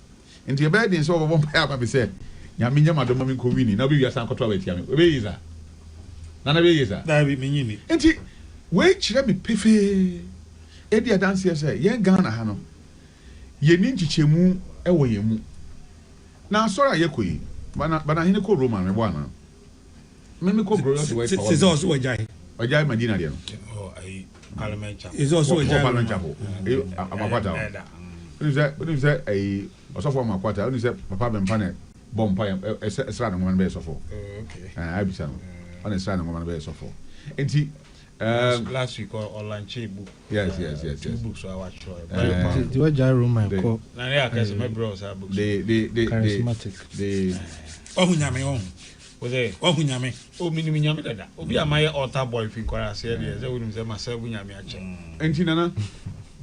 [SPEAKER 5] nti ebe dey so bompa ye ba say nyame nyama do mami ko wini na be wia san kotwa wetia me be yiza na be yiza
[SPEAKER 4] da bi menyini
[SPEAKER 5] nti we kire me pefe e dia dance ye say ye Ghana ha no ye ni nchichemu e wo ye mu na sora ye koyi bana hine ko Roma me bwana me ko glorious way power
[SPEAKER 4] is also
[SPEAKER 5] ojai Medina dia no
[SPEAKER 3] oh ai parliament chapel
[SPEAKER 4] is also
[SPEAKER 5] parliament chapel amakwata oni say ai osofo amakwata oni say papa be mpane bompa esra na ngoma be sofo
[SPEAKER 3] okay
[SPEAKER 5] I bisa no oni esra na ngoma be sofo enti
[SPEAKER 3] last week or lunch book
[SPEAKER 5] yes
[SPEAKER 3] books so I watch
[SPEAKER 2] the ojai Roma ko
[SPEAKER 3] na ya kase me bros are books
[SPEAKER 5] the
[SPEAKER 2] charismatic
[SPEAKER 5] the
[SPEAKER 4] ohunyame
[SPEAKER 3] Oze
[SPEAKER 4] ohunyame
[SPEAKER 3] o minimi nyame dada obi amaye altar boy fin kwara se de ze wonu se masabu nyame ache
[SPEAKER 5] enti nana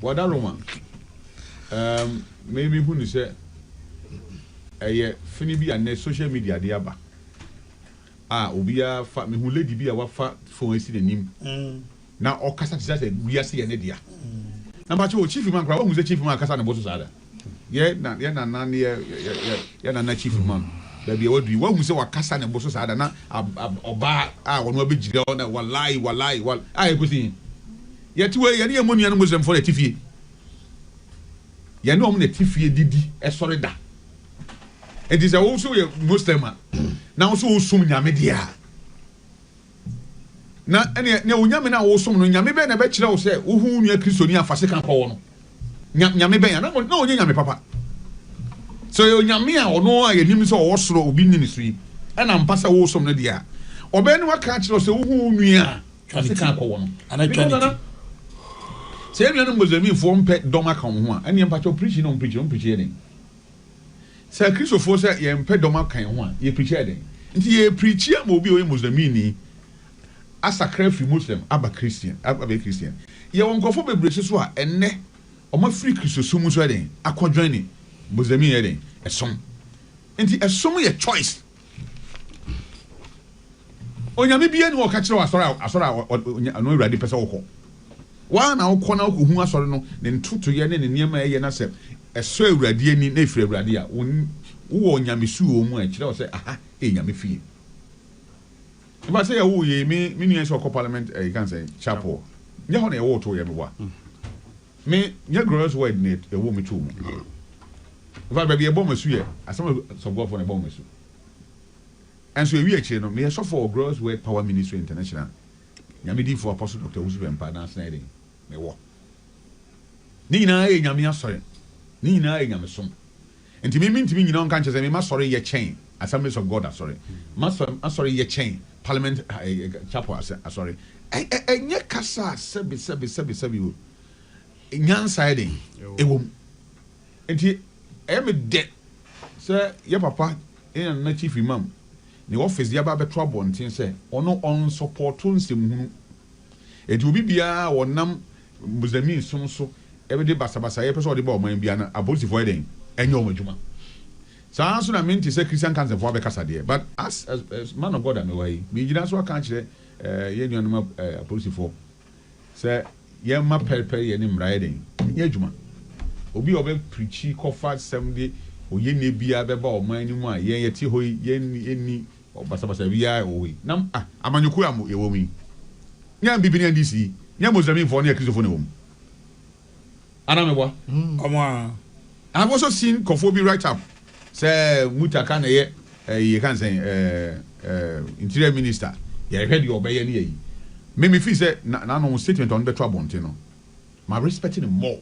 [SPEAKER 5] wada Roma maybe hu ni se eye fini bi ane social media de aba obi a fa me hu lady bi a wafa phone esi de nim na okasa tisa se wi ase ye ne dia na ba che o chief man kra wo hu se chief man kasa na boso sada ye na chief man baby e wadu wa hu se wakasa na boso sada na oba wono abegire na wallahi ekusi ye ti we ye ne monua no muslim for tifie ye ne om na tifie didi e sori da e di se wo so ye muslim na wo so sum nyame dia na ne onyame na wo sum no nyame be na be kire wo se wo hu nua kristoni afase kan kwa wo no nyame be ya na onye nyame papa so onyame a ono a yenim so wo soro obi ni so yi na mpasa wo sum no dia obe ne waka kire se wo hu nua afase kan kwa wo no
[SPEAKER 4] ana twani
[SPEAKER 5] se nua no mozami fo mpe doma kan ho a ene mpa cho preach no preach ene se kristofo se ye mpe doma kan ho a ye preach ene nti ye preach am obi o mozami ni asakra free muslim aba christian ye won kofo bebrese so a enne o ma free kristosum so eden akodwan ni mozami eden esom nti esom ye choice onyame bia ni wo ka kire asora no urade pese wo ko wa na wo ko na wo hu asore no ne ntutu ye ne niema ye na se eso urade ani na efiri urade a wo onyame su wo mu a kire wo se aha nyame fie. If I say, oh, ye me near so parliament, you can say chapel. You honey, what to everyone. Me, your girls were net a woman too. If I be a bomber, as some go for a bomber. And so we actually know me a for girls were power ministry international. Yamidi for Apostle Dr. Usman Padana Sniding. Me walk. Nina, Yamia, sorry. Nina, Yamason. And to me, mean to me, you don't can't say, me, sorry, your chain. Assemblies of God, sorry. Master, sorry, your chain. Parliament chapel, sorry. Nye kasa sebi. Nyan siding. Ewom. Enti me de. Say your papa in na chief imam. The office dia ba be trouble ntin say ono on support nsem hunu. Enti obi bia wonam Muslimin so ebe de basabasa ye person de ba o man bia na aboti for eden. Enye o madwuma. So answer na mean to say Christian cancer for kasa there, but as man of God am way me gina so kan kire ye nuanum police for say ye ma perper ye ni mra den ye adwuma obi obe preachi kofa 70 oye ne bia be ba o man ni mu a ye ti ho ye ni obasa bia o we nam amanyoku am ye wo mi nya bibi ni ndc nya muslim for na Christopher ne wom anamebwa I've also seen Kofobi write up say Mutaka na ye can say interior minister ye heard you obey ni yi me feel say na no statement on better abonte no my respecting him more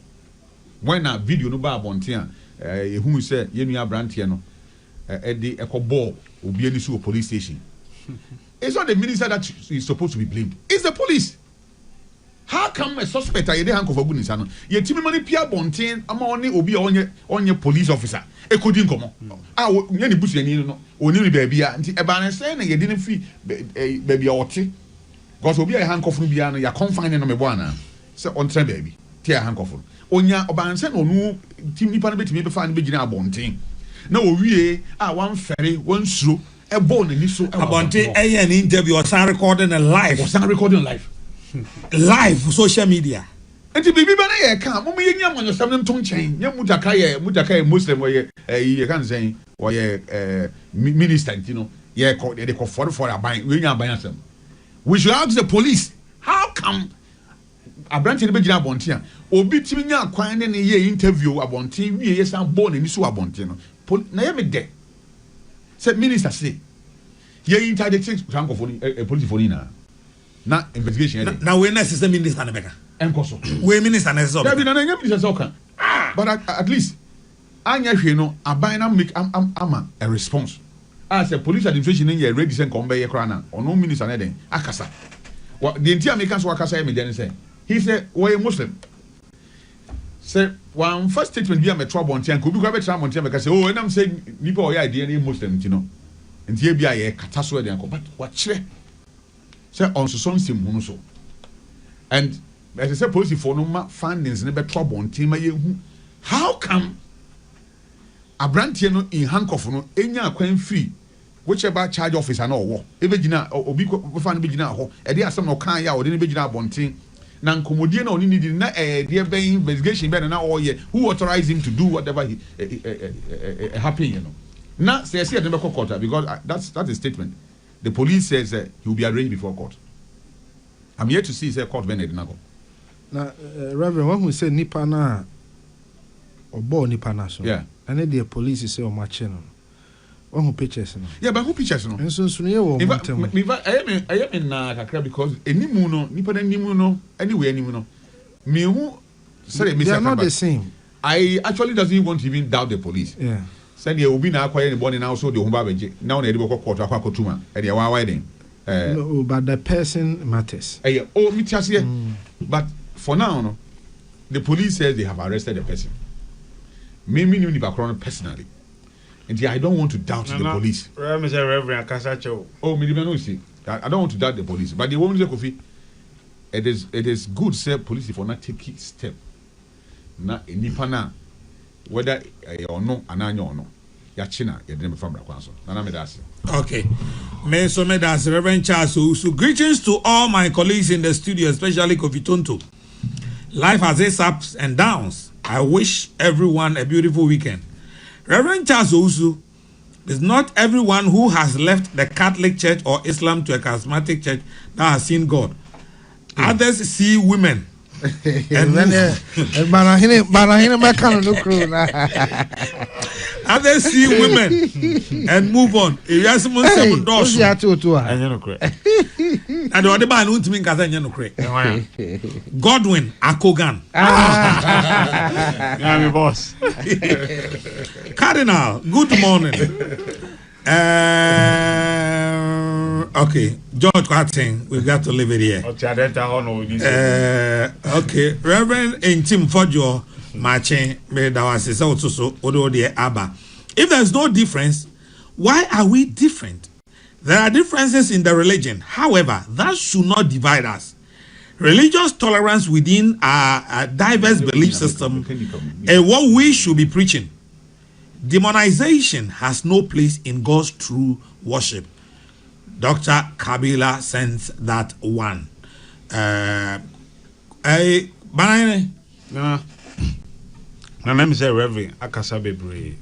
[SPEAKER 5] when a video no ba abonte a who say ye nua brantie no e de ekobo obi ani so police station. It's not the minister that is supposed to be blamed. It's the police. How come a suspect are handcuff for goodness? Ye timi money Pierre Bontin, ama only obi onye police officer. E couldn't come. Ah, nyani busu yani no. Oni baby ya. Nti eba na say na ye didn't free baby oti. Because obi a handcuff no bia no ya confine no me bwana. Say on train baby. Tia handcuff. Onya oba say no nu timi nipa no betimi be fa no be gina Bontin. Na owie one ferry one suro e born ni so
[SPEAKER 4] Bontin an interview or sound recording live. Live social media.
[SPEAKER 5] And to be bana ye ka mo ye nyam no sam ntom chen nyam mutaka ye muslim or ye can say or ye minister you know ye they call for aban we nyam aban asem. We should ask the police how come Abranti be gina Bontin obi timi nya kwan ne ye interview Abontin wie ye san born ni so Abontin no na ye me de say minister say ye interdict franco for police for na investigation
[SPEAKER 4] now we necessary minister na beka
[SPEAKER 5] enkoso
[SPEAKER 4] we minister na so
[SPEAKER 5] David na minister so kan but at least anya hwe no aban na make ama a response as a police administration in ready say come be ye kra na ono minister na den akasa the entire Americans so akasa me den say he said we Muslim say one first statement be am trouble on tian ko bi ko be try on tian be say oh enam say nipa o ya idea na Muslim ti no ntie bia ye kata so de anko but what kire say on so sim hu no so and as I say police for no findings ne be trouble on team ye hu how come Abrantie no in handcuff no enya akwan free whichever charge officer na owo e be gina obi ko fa no be gina ho e de asem no kan ya o de ne be gina abonten na nkomodie na oni need na de be investigation be na all ye who authorized him to do whatever he happen you know. Now, say at the court because that's a statement. The police says he will be arraigned before court. I'm here to see say court when Edinago.
[SPEAKER 2] Now, Reverend, when we say nipa na obo nipa na so. Yeah. And then the police say on my channel. When who pictures no? Yeah, but who pictures no? And so ye wo montem.
[SPEAKER 5] I am in kakra because enimu no nipa na enimu no anywhere enimu no. Me who say
[SPEAKER 2] they are not the same.
[SPEAKER 5] I actually doesn't want to even doubt the police. Yeah. Said you will be now quiet anybody now so the Humbabeji. Now they will court or Kotuma and they are waiting.
[SPEAKER 2] No, but the person matters.
[SPEAKER 5] Oh, me just here. But for now, no, the police says they have arrested the person. Me personally. And I don't want to doubt the police.
[SPEAKER 3] Reverend Kasacho.
[SPEAKER 5] Oh, me no see. I don't want to doubt the police. But the woman say Kofi, it is good say police for not taking step. Na nipana whether or no ananya or no yachina yedem famra kwanso nana medase.
[SPEAKER 4] Okay, me so medase Reverend Charles. So greetings to all my colleagues in the studio, especially Kofi Tonto. Life has its ups and downs. I wish everyone a beautiful weekend. Reverend Charles Ousu, it's not everyone who has left the Catholic Church or Islam to a charismatic church that has seen God. Others see women. And others see women and move on. Godwin Akogan.
[SPEAKER 3] Boss.
[SPEAKER 4] Cardinal, good morning. Okay, George Quating, we've got to leave it here. Okay, Reverend Intim Fojo Marching, if there's no difference, why are we different? There are differences in the religion. However, that should not divide us. Religious tolerance within a diverse belief system is what we should be preaching. Demonization has no place in God's true worship. Dr. Kabila sends that one.
[SPEAKER 3] Banane. Na name say Reverend Akasa Bebre.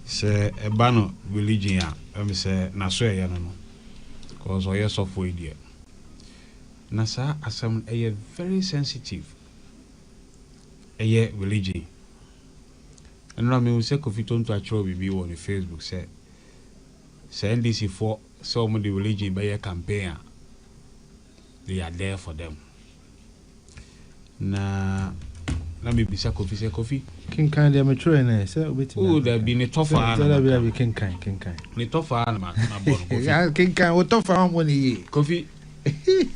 [SPEAKER 3] Say ebano religion ya. Me say na so ya no. Cause oye so for idea. Nasa asam a very sensitive. A religion. And I mean, say Kofi Tonto to actual be on the Facebook say NDC for some of the religion by a campaign. They are there for them. Na let me be say Kofi.
[SPEAKER 2] King kind of mature in there.
[SPEAKER 3] Oh, there be a tough one.
[SPEAKER 2] There be King kind.
[SPEAKER 3] The tough one, man.
[SPEAKER 2] King kind, what tough one when he
[SPEAKER 3] Kofi.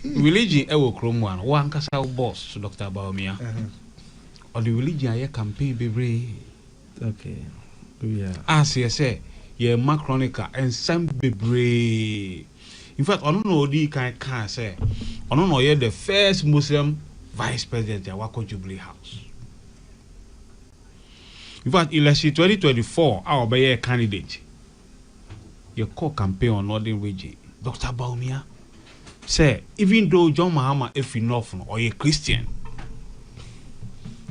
[SPEAKER 3] Religion, I will chrome one casa boss, Dr. Baumia. Or the religion, I campaign, baby.
[SPEAKER 2] Okay. Yeah.
[SPEAKER 3] As you say, you're Macronica and some baby. In fact, I don't know the kind say. I don't know you're the first Muslim vice president at Wako Jubilee House. In fact, election 2024, I'll be a candidate. Your core campaign on Northern Region, Dr. Baumia. Say, even though John Mahama if enough or a Christian,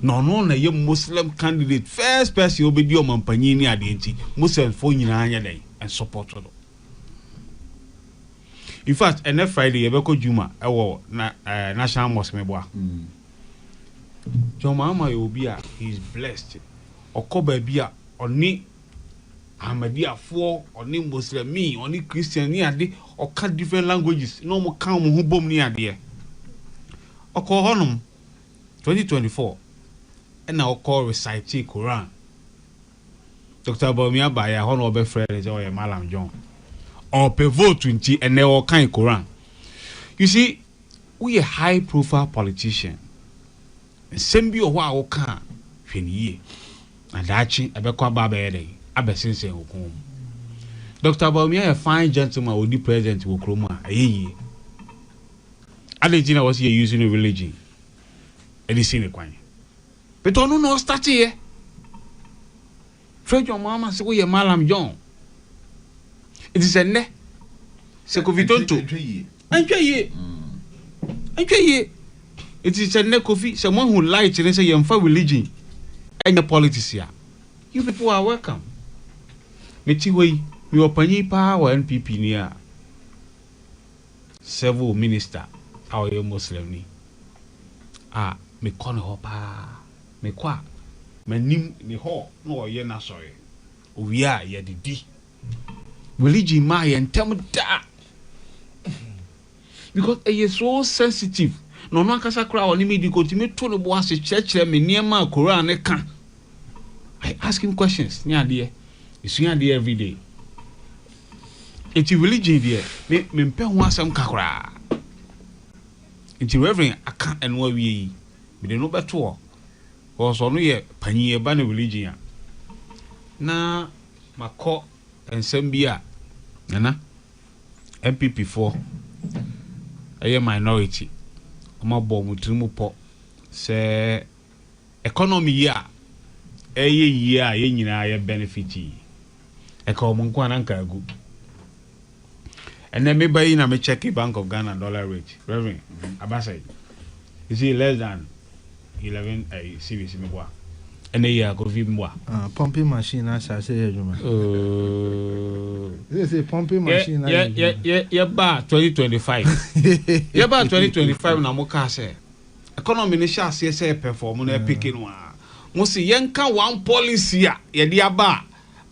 [SPEAKER 3] no, a Muslim candidate, first person will be your Mampanini identity, Muslim for Yinanya and support. In fact, and next Friday, Ebeko Juma, National Mosque Meboa. John Mahama will be he's blessed. Or Kobe Bia, or ni Ahmadiyya for, or ni Muslim, me, or ni Christian, ni ade, or cut different languages, no more count who bomb ni ade. Or call Honum 2024, and now call recite Quran. Dr. Baumia by a honorable friend or a Malam John. Or pivot 20 and they all kind Quran. You see, we a high profile politician. And send be a while can finiye. And dachi abekwa baba ede abesense hukum. Dr. Baumia a fine gentleman will be president will kroma aye. Adejina was here using a religion. Any seen a kwanye. But don't know start here. Fred your mama say we a Malam John. It is a ne. Sekovitonto. Enjoy. It is a ne Kofi. Someone who lies and say you're for religion and the politics here. You people are welcome. Metiway, you open power NPP near several minister. How you Muslim ni? Me kone hopa. Me kwa. Me nim ni ho. No ye na sorry. We are ye di. Religion my and tell me that because it is so sensitive. No man can say crowd only me to me to the boss church me near my Quran can. I ask him questions. Nya dear, it's nya dear every day. It's religion dear. Me pay one some kakra. It's reverend I can't and what we don't know better. Because on we pany ban religion. Na my court and Sambia. Nana MPP 4 a minority. I'm a bomb to say economy ya a year ye benefit. A common quananka good. And then maybe in a check Bank of Ghana dollar rate. Reverend Abasai. You see less than 11 CBC Meboa. And a year go be more.
[SPEAKER 2] Pumping machine, as I say, this is a pumping machine.
[SPEAKER 3] Yeah, bar 2025. Yeah, bar 2025. Namoka say, economy ni shall say perform na picking one. Musi yenka one policy ya dia ba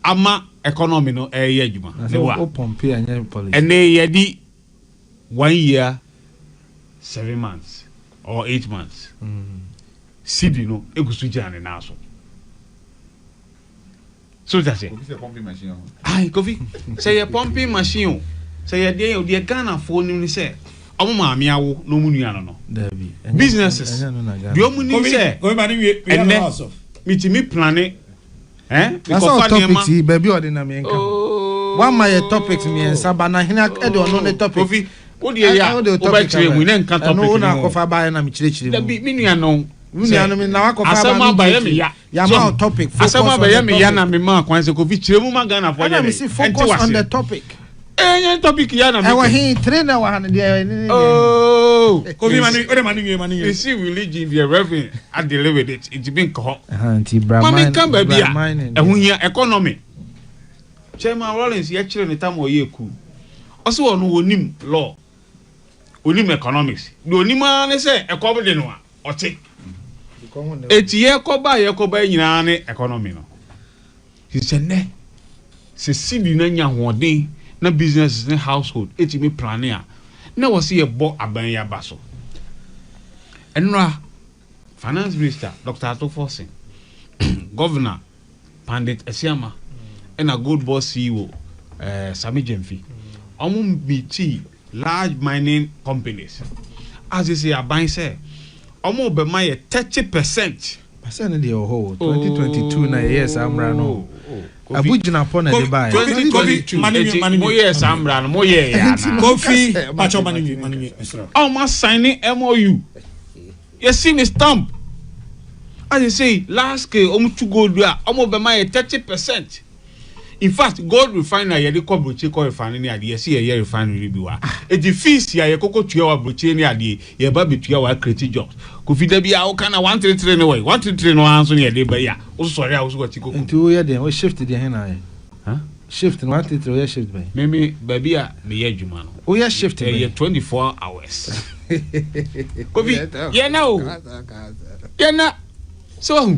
[SPEAKER 3] ama economy no juma.
[SPEAKER 2] Ne wa pumping anya policy.
[SPEAKER 3] And they yedi 1 year 7 months or 8 months. Sibi no egusuja ne na so. So that's it.
[SPEAKER 5] Pumping machine.
[SPEAKER 3] Aye, Kofi. Say a pumping machine. Say a day of the Ghana phone you say. Oma miawo no munuano no. Businesses. Bio muni say.
[SPEAKER 4] We house of.
[SPEAKER 3] Me planning.
[SPEAKER 2] That's all topics baby ordinary nka. One my topics me and sabana hina e do no topic.
[SPEAKER 3] Kofi. Wo de ya. Wo ba kire mu ne nka topic.
[SPEAKER 2] No na kofa ba na me kire
[SPEAKER 3] Da bi minuano.
[SPEAKER 2] Minuano na wakofa ba
[SPEAKER 3] me ya.
[SPEAKER 2] Ya ma topic focus
[SPEAKER 3] on the ya na me ma kwan se Kofi kire mu ma Ghana for ya.
[SPEAKER 2] Focus on the topic.
[SPEAKER 3] Topic ya na me.
[SPEAKER 2] I wa he trainer wa han there.
[SPEAKER 3] Oh,
[SPEAKER 4] Kofi mani.
[SPEAKER 3] You see religion the reverend I deal with it. It's been called.
[SPEAKER 2] Anti Brahman.
[SPEAKER 3] Mami kan ba bia. Ehun ya economy. Chairman Rollins ye kire ne tam o ye ku. Oso wo no wonim law. onim economics the onima ne say ekobe de no a ote eti ye koba nyina ne economy no he said ne se sidi na nya hoden na business ne household eti me plan a na wo se ye bo aban ya baso enra finance minister Dr. Atoforsen governor Pandit Esiama and a good boss CEO Sami Jemfi BT large mining companies as you say buying say be my 30%
[SPEAKER 2] in the whole 2022 na yes amra no abujina upon the buy
[SPEAKER 3] 2022 mo yes amra no mo ye ya na
[SPEAKER 4] coffee pacho mani
[SPEAKER 3] almost signing MOU you see me stamp as you say last year to gold be my 30%. In fact, gold refinery ye dey call broche call refinery ade ye see ye refinery bi wa. E di fees ya ye koko tua wa broche ni ade ye ba betua wa create jobs. Ko fi da bia wo kana 133 no way. 133 no anso ne ye dey ba ya. Wo sorry a wo so ti koko.
[SPEAKER 2] Nti wo ye den wo shift dey hen na. Huh? Shift 133 wo ye shift by.
[SPEAKER 3] Me ba bia me ye adwuma no.
[SPEAKER 2] Wo ye shift
[SPEAKER 3] ye 24 hours. Ko fi ye na o. Ye na so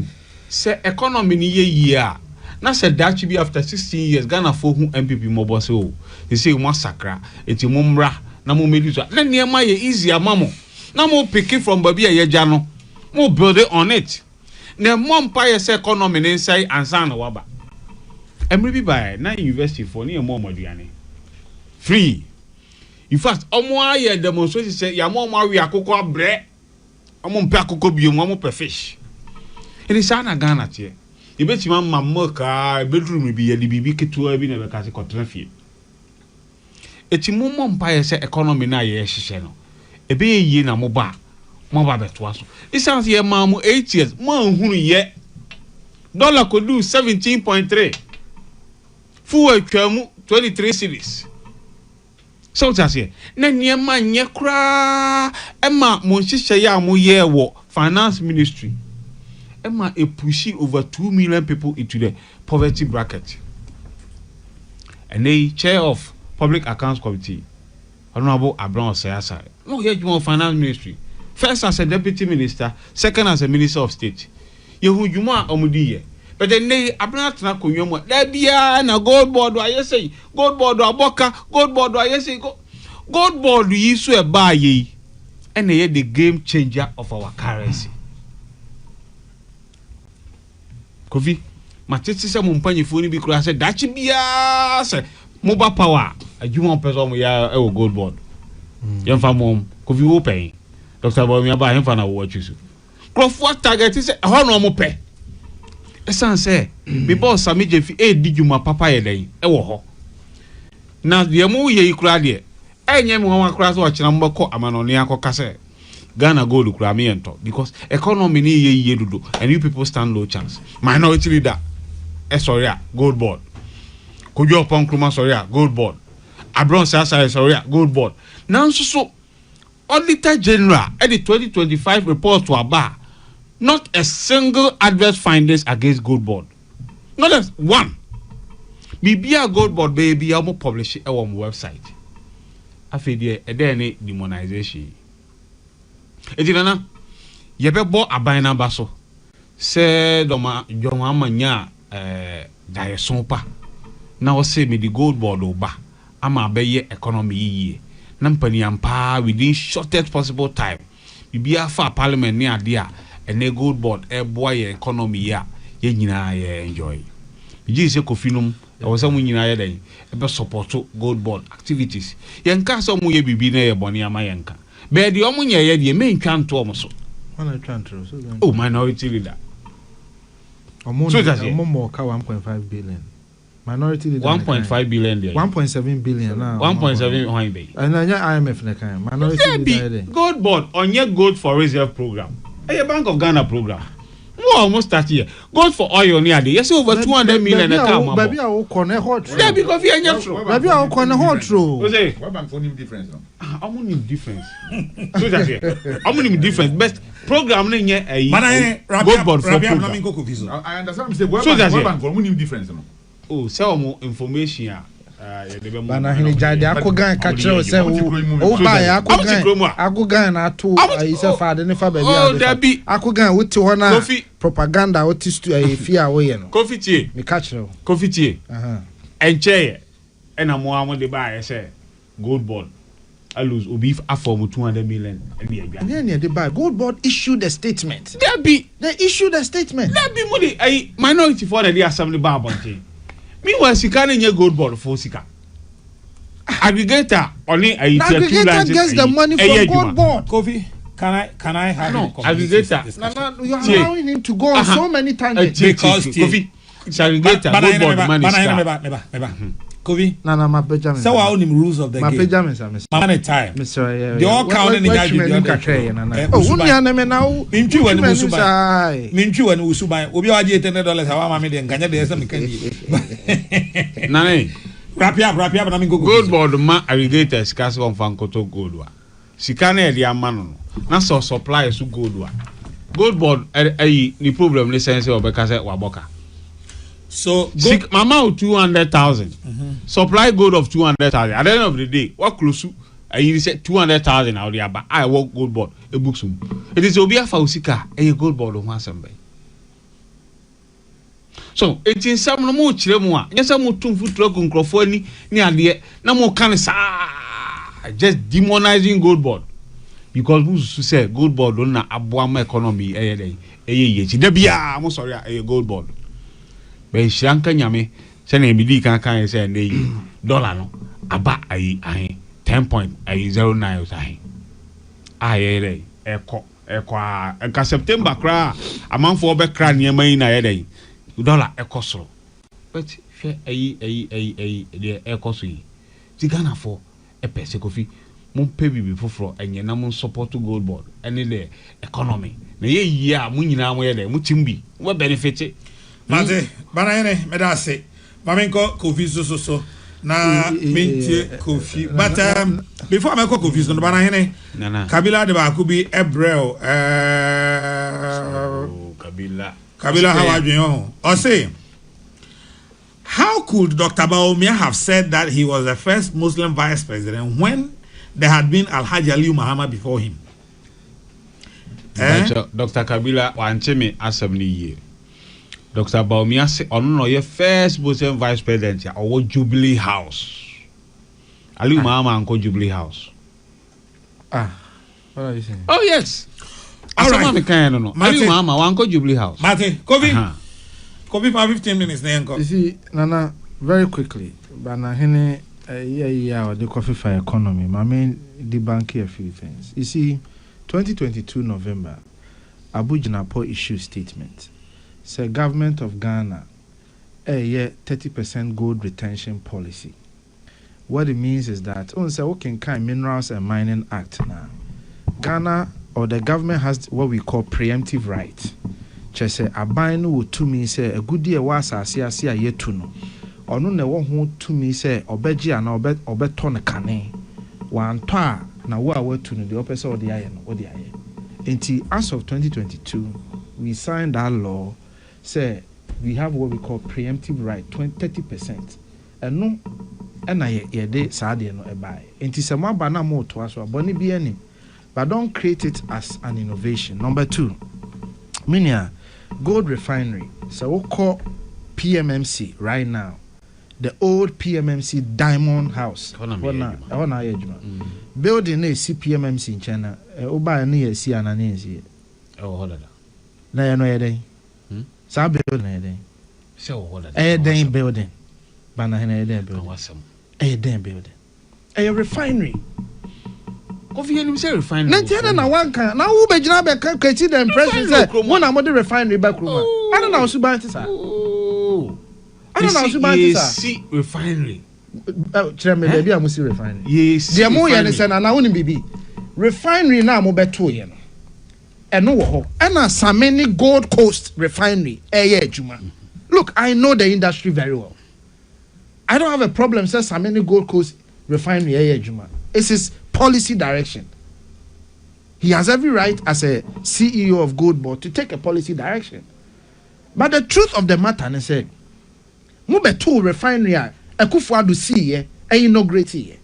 [SPEAKER 3] say economy ni ye year. Na said that should be after 16 years Ghana for who MPP mobile so they say mo sakra eti mo mra na mo medi so na niema ye easy amamo na mo pick it from baby ye gya no mo build it on it na mo empire say economy inside ansa na waba emri bi by na university for na mo maduane free in fact omo aye demonstration say ya mo awi akoko abre omo mpe akoko biom omo pe fish it is na Ghana tie ibetima mamoka bedroom bi ye bibi ketua bi na be ka se kotra fie eti mommo mpaye se economy na ye hihye no ebe ye na mo ba betoa so isan ye ma mo 8 years mo anhunu ye dollar could do 17.3 fuel twamu 23 cedis so that's here na niema nye kra ema mo hihye ya mo ye wo finance ministry Emma a pushing over 2 million people into the poverty bracket. And the chair of Public Accounts Committee, Honorable Abraham Sayasa, no here you finance ministry. First as a deputy minister, second as a minister of state. Yehu Juma Omudiye. But then they Abraham Tanakunyomo, there be na gold board, I say, gold board, Aboka, gold board, I say, gold board, we swear by ye, and they the game changer of our currency. Kofi matete se mo mpanyefo ni bi kura se dachi bia se mobile power adwuma person mo ya e wo gold board yemfa mom Kofi wo pen Dr. Bomi aba hemfa na wo achusu crofo target se ho no mo pe esan se be boss Sami Jefi e dijuma papa ye den e wo ho na de mo ye ikura de enye mo wa kura so ochina mbako amanoni akoka se Ghana gold kura me ento because economy ni ye dudu and you people stand low chance. Minority leader sorry gold board. Kojo upon Kruma sorry gold board. Abron Sasa sorry gold board. Now so Auditor General at the 2025 report to Aba not a single adverse findings against gold board. Not as one. Bibia gold board baby amo publish it on website. Afedi e dey any demonization. Etinana yebebo aban na baso se doma joma amanya dayeson pa na o se me the gold board oba ama abeye economy yiye na mpani ampa within shortest possible time bibia fa parliament ni ade a ene gold board e boa ye economy ya ye nyina ye enjoy biji se kofinum e wo se mu nyina ye den e be support gold board activities ye nka so mu ye bibi na ye boni ama ye nka be de omunye ye de me ntwa nto omo so
[SPEAKER 2] wana twa nto so
[SPEAKER 3] oh minority leader
[SPEAKER 2] omo mo ka 1.5 billion minority leader
[SPEAKER 3] 1.5 billion there
[SPEAKER 2] 1.7 billion now
[SPEAKER 3] 1.7 why be
[SPEAKER 2] and IMF na kan minority leader
[SPEAKER 3] gold board onye gold for reserve program a Bank of Ghana program we almost start here gold for oil ni ade yes over 200 million na ka
[SPEAKER 2] baby a wo corner hot
[SPEAKER 3] yeah because you anya throw
[SPEAKER 2] baby a wo corner hot throw
[SPEAKER 3] o say
[SPEAKER 5] what bank for him difference no
[SPEAKER 3] amunim difference so that here amunim difference best program na nye gold board for program
[SPEAKER 5] I understand say what bank for him difference no
[SPEAKER 3] oh sell more information
[SPEAKER 2] bana hini jade akogan ka kire se o ba ya akogan na to ayise faade ne fa ba bia akogan wote ho na propaganda wote stu ayefi a wo ye no
[SPEAKER 3] Kofi tie
[SPEAKER 2] me ka kire
[SPEAKER 3] Kofi tie enche ena mo amode ba ye se gold bond I lose obi afom 200 million
[SPEAKER 2] and they buy gold board issued a statement.
[SPEAKER 3] They
[SPEAKER 2] issued a statement.
[SPEAKER 3] There be money I minority for the assembly bar bonte. Meanwhile sika na nye gold board for sika. Aggregator only I
[SPEAKER 2] aggregator gets the money from gold board.
[SPEAKER 4] Kofi, can I have
[SPEAKER 3] no aggregator?
[SPEAKER 2] No, you are allowing him to go on so many times
[SPEAKER 3] because Kofi aggregator gold board money.
[SPEAKER 4] Kofi,
[SPEAKER 2] no, my Benjamin.
[SPEAKER 4] So I own him rules of the
[SPEAKER 2] game. My Benjamin,
[SPEAKER 4] sir. My time.
[SPEAKER 2] Mr.
[SPEAKER 4] They all count in the
[SPEAKER 2] judge. Oh, who ya na me now?
[SPEAKER 4] Mintu when Usubai. Mintu when Usubai. Obi waji $10 hawa mami de nganya de esa mikandi.
[SPEAKER 3] Nane.
[SPEAKER 4] Rapia na mi go.
[SPEAKER 3] Gold board ma aggregators kasi on fankoto gold wa. Sika na edi amano. Na so supply su gold wa. Gold board ni problem ni sense obeka se waboka.
[SPEAKER 4] So
[SPEAKER 3] mama 200,000 supply gold of 200,000 at the end of the day what close you said 200,000 out there but I work gold board a book soon it is obia fausika a gold board of one so it's in some no more chiremua yes I'm tum foot truck microphone ni ade na mo kan just demonizing gold board because who say gold board don na aboa economy ye da bia mo sorry a gold board be shanka nyame se na ebidi kan se na yi dollar no aba ayi 10.09 ayi ayere eko eka September kra amanfo be kra niam yi na yede dollar ekosoro but hwe ayi de ekoso yi ti Ghana for epese Kofi mun pe bibi foforo enye na mun support gold board ene the economy na ye yi a mun nyina mo yede mu timbi we benefit
[SPEAKER 4] Mate, banane medase. Mamenko Kofi so na mintie Kofi. But before I go Kofi so banane Kabila de ba kubi Ebrel Kabila how are you? Or say how could Dr. Bawumia have said that he was the first Muslim vice president when there had been Alhaji Ali Muhammad before him?
[SPEAKER 3] Dr. Kabila wanche me assembly year. Dr. Bawumia say no your first Muslim vice president ya or Jubilee House. Ali Muhammad anko Jubilee House.
[SPEAKER 2] What are you saying?
[SPEAKER 3] Oh yes.
[SPEAKER 4] All right.
[SPEAKER 3] Ali Muhammad wanko Jubilee House.
[SPEAKER 4] Mate, Kofi for 15 minutes na.
[SPEAKER 2] You see, Nana, very quickly, bana hene or the coffee for economy. My main debunk a few things. You see, 2022 November, Abu Jinapo issued statement. Say government of Ghana a year 30% gold retention policy. What it means is that on say okay kind Minerals and Mining Act now. Ghana or the government has what we call preemptive right. Just say aban no to me say a good year was asase a year to no. Or no na wo ho to me say obeji ana obeto ne kane. Wan to a na wo a to no the opese or the aye no wo the aye. Until as of 2022 we signed that law. Say we have what we call preemptive right 30%. And no and I de sade no e buy. Enti se mo ba na mo to aso aboni bi anim. But don't create it as an innovation. Number 2. Minia gold refinery. So we call PMMC right now. The old PMMC Diamond House. Building na PMMC in China. Oba na ye si anane si.
[SPEAKER 3] Oh hold on.
[SPEAKER 2] Na ye no ye den. Sa building na den.
[SPEAKER 3] So hold on.
[SPEAKER 2] Den building. Bana hena den building. Den building. Refinery.
[SPEAKER 3] Kofi you say refinery.
[SPEAKER 2] Na na wan kan. Na wo be gina be kan create the impression say one am the refinery back room. I don't know so ban sir. I don't know so ban sir.
[SPEAKER 3] See refinery.
[SPEAKER 2] Chere me dey am see refinery.
[SPEAKER 3] Yes.
[SPEAKER 2] Dey mo ye ne say na woni bibi. Refinery na mo beto ye no. Eno wo ho. E na Sameni Gold Coast refinery eye adwuma. Look, I know the industry very well. I don't have a problem say Sameni Gold Coast refinery eye adwuma. It's his policy direction. He has every right as a CEO of Gold Board to take a policy direction. But the truth of the matter is say, mo beto refinery a
[SPEAKER 1] Akufo-Addo see ye e inaugurate ye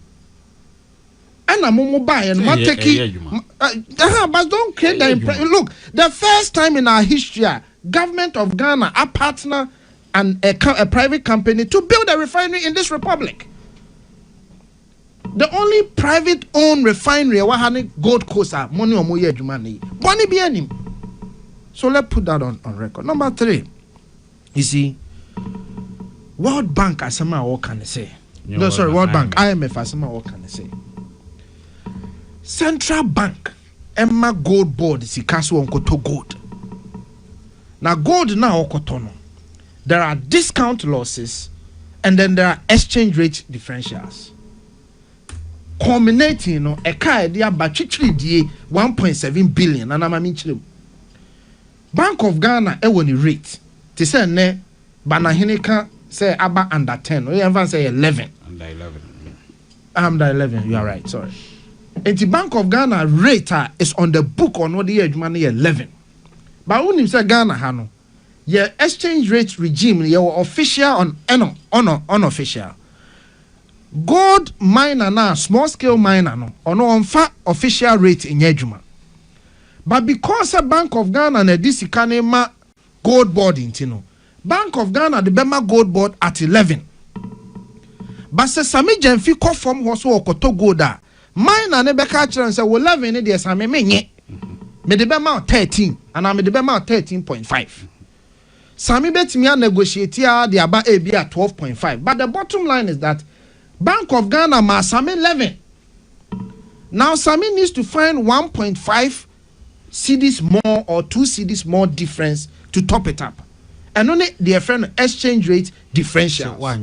[SPEAKER 1] ana momo buy and ma take but don't create the impression. Look, the first time in our history government of Ghana a partner and a private company to build a refinery in this republic. The only private owned refinery wahane Gold Coast money or moye jumani boni bi anim. So let's put that on record. Number 3, you see, World Bank asema what can I say? No, sorry, World Bank, IMF asema what can I say? Central Bank Emma Gold Board sikaso onkoto gold. Now gold now okotono. There are discount losses and then there are exchange rate differentials. Culminating no eka idea batchitri die 1.7 billion and amamichire. Bank of Ghana ewoni rate. Te say ne banahene ka say aba under 10. Or even say 11.
[SPEAKER 3] Under 11.
[SPEAKER 1] Under 11. You are right. Sorry. And the Bank of Ghana rate is on the book on what the year money 11. But when you say Ghana hano, your exchange rate regime, your official on unofficial. Gold miner na small scale miner no ono onfa official rate in Yejuma. But because a Bank of Ghana na this ma gold board intino. Bank of Ghana the Bema gold board at 11. But se sami jenfi ko form hoso okoto gold a miner ne beka kire say 11 ne dey sami menye. Me the Bema 13 and I me the Bema 13.5. Sami betimi negotiate the aba AB at 12.5. But the bottom line is that Bank of Ghana must Sami 11. Now Sami needs to find 1.5 cedis more or 2 cedis more difference to top it up. And only their friend exchange rate differential. No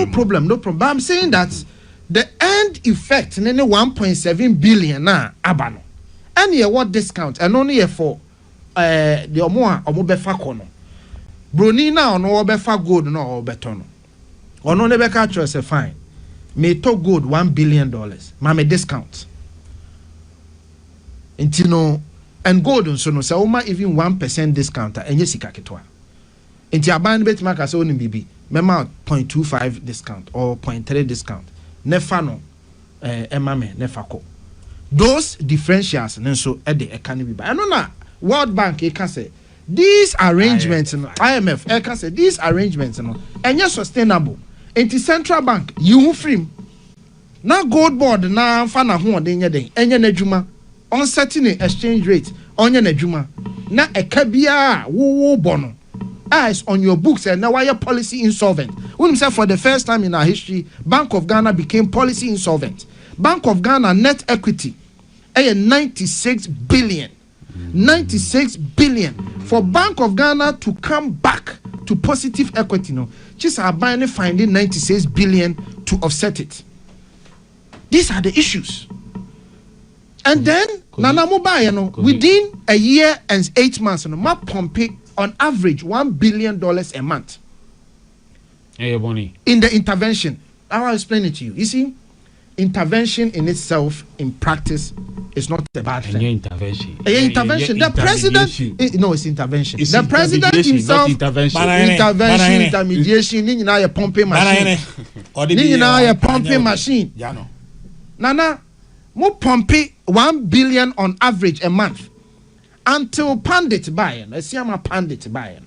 [SPEAKER 1] problem. But I'm saying that the end effect in 1.7 billion na abano. And here what discount and only for the omobefa kono. Bruni na ono obefa gold no obetono. Ono ne beka cho say fine. Me to gold $1 billion. Ma me discount. Intino and gold so no say oma even 1% discount enye sika ketwa. Inti aban bet maka say oni bibi. Mema 0.25 discount or 0.3 discount. Nefa no emame nefa ko. Those differentials nenso e de eka ne biba. Eno na World Bank e can say these arrangements IMF e can say these arrangements no enye sustainable. Inti Central Bank you free. Na gold board na fa na ho de nye den enye na dwuma on setting exchange rate onye na dwuma na eka bia wo bono as on your books and now why your policy insolvent. When say for the first time in our history Bank of Ghana became policy insolvent. Bank of Ghana net equity 96 billion. 96 billion for Bank of Ghana to come back to positive equity no. Just are buying finding 96 billion to offset it. These are the issues. And then Nana Mobile no within a year and 8 months no ma pumping on average $1 billion a month.
[SPEAKER 3] Hey, Bonnie. In
[SPEAKER 1] the intervention. I'll explain it to you. You see, intervention in itself in practice is not a bad thing.
[SPEAKER 3] Intervention.
[SPEAKER 1] Intervention. The president no, it's intervention.
[SPEAKER 3] It's
[SPEAKER 1] the president himself
[SPEAKER 3] intervention.
[SPEAKER 1] Intermediation, ni na pumping machine. Ni na pumping machine. Nana mo pumping 1 billion on average a month. Until Pandit buying, Pandit buying.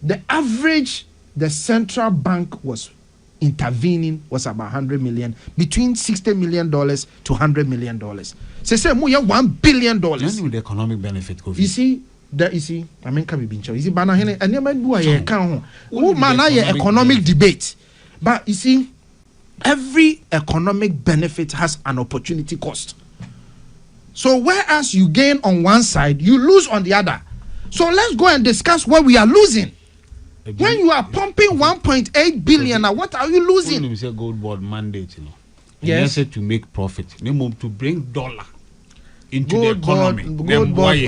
[SPEAKER 1] The average the central bank was intervening was about 100 million, between $60 million to $100 million. Say more $1 billion.
[SPEAKER 3] The economic benefit.
[SPEAKER 1] You see, I mean, can be bincho. You see, banana and you might do a count. Oh, man, economic debate. But you see, every economic benefit has an opportunity cost. So whereas you gain on one side, you lose on the other. So let's go and discuss what we are losing. When you are pumping 1.8 billion, now what are you losing?
[SPEAKER 3] When you say gold board mandate, you know,
[SPEAKER 1] yes,
[SPEAKER 3] to make profit, to bring dollar into gold the economy.
[SPEAKER 1] Gold board,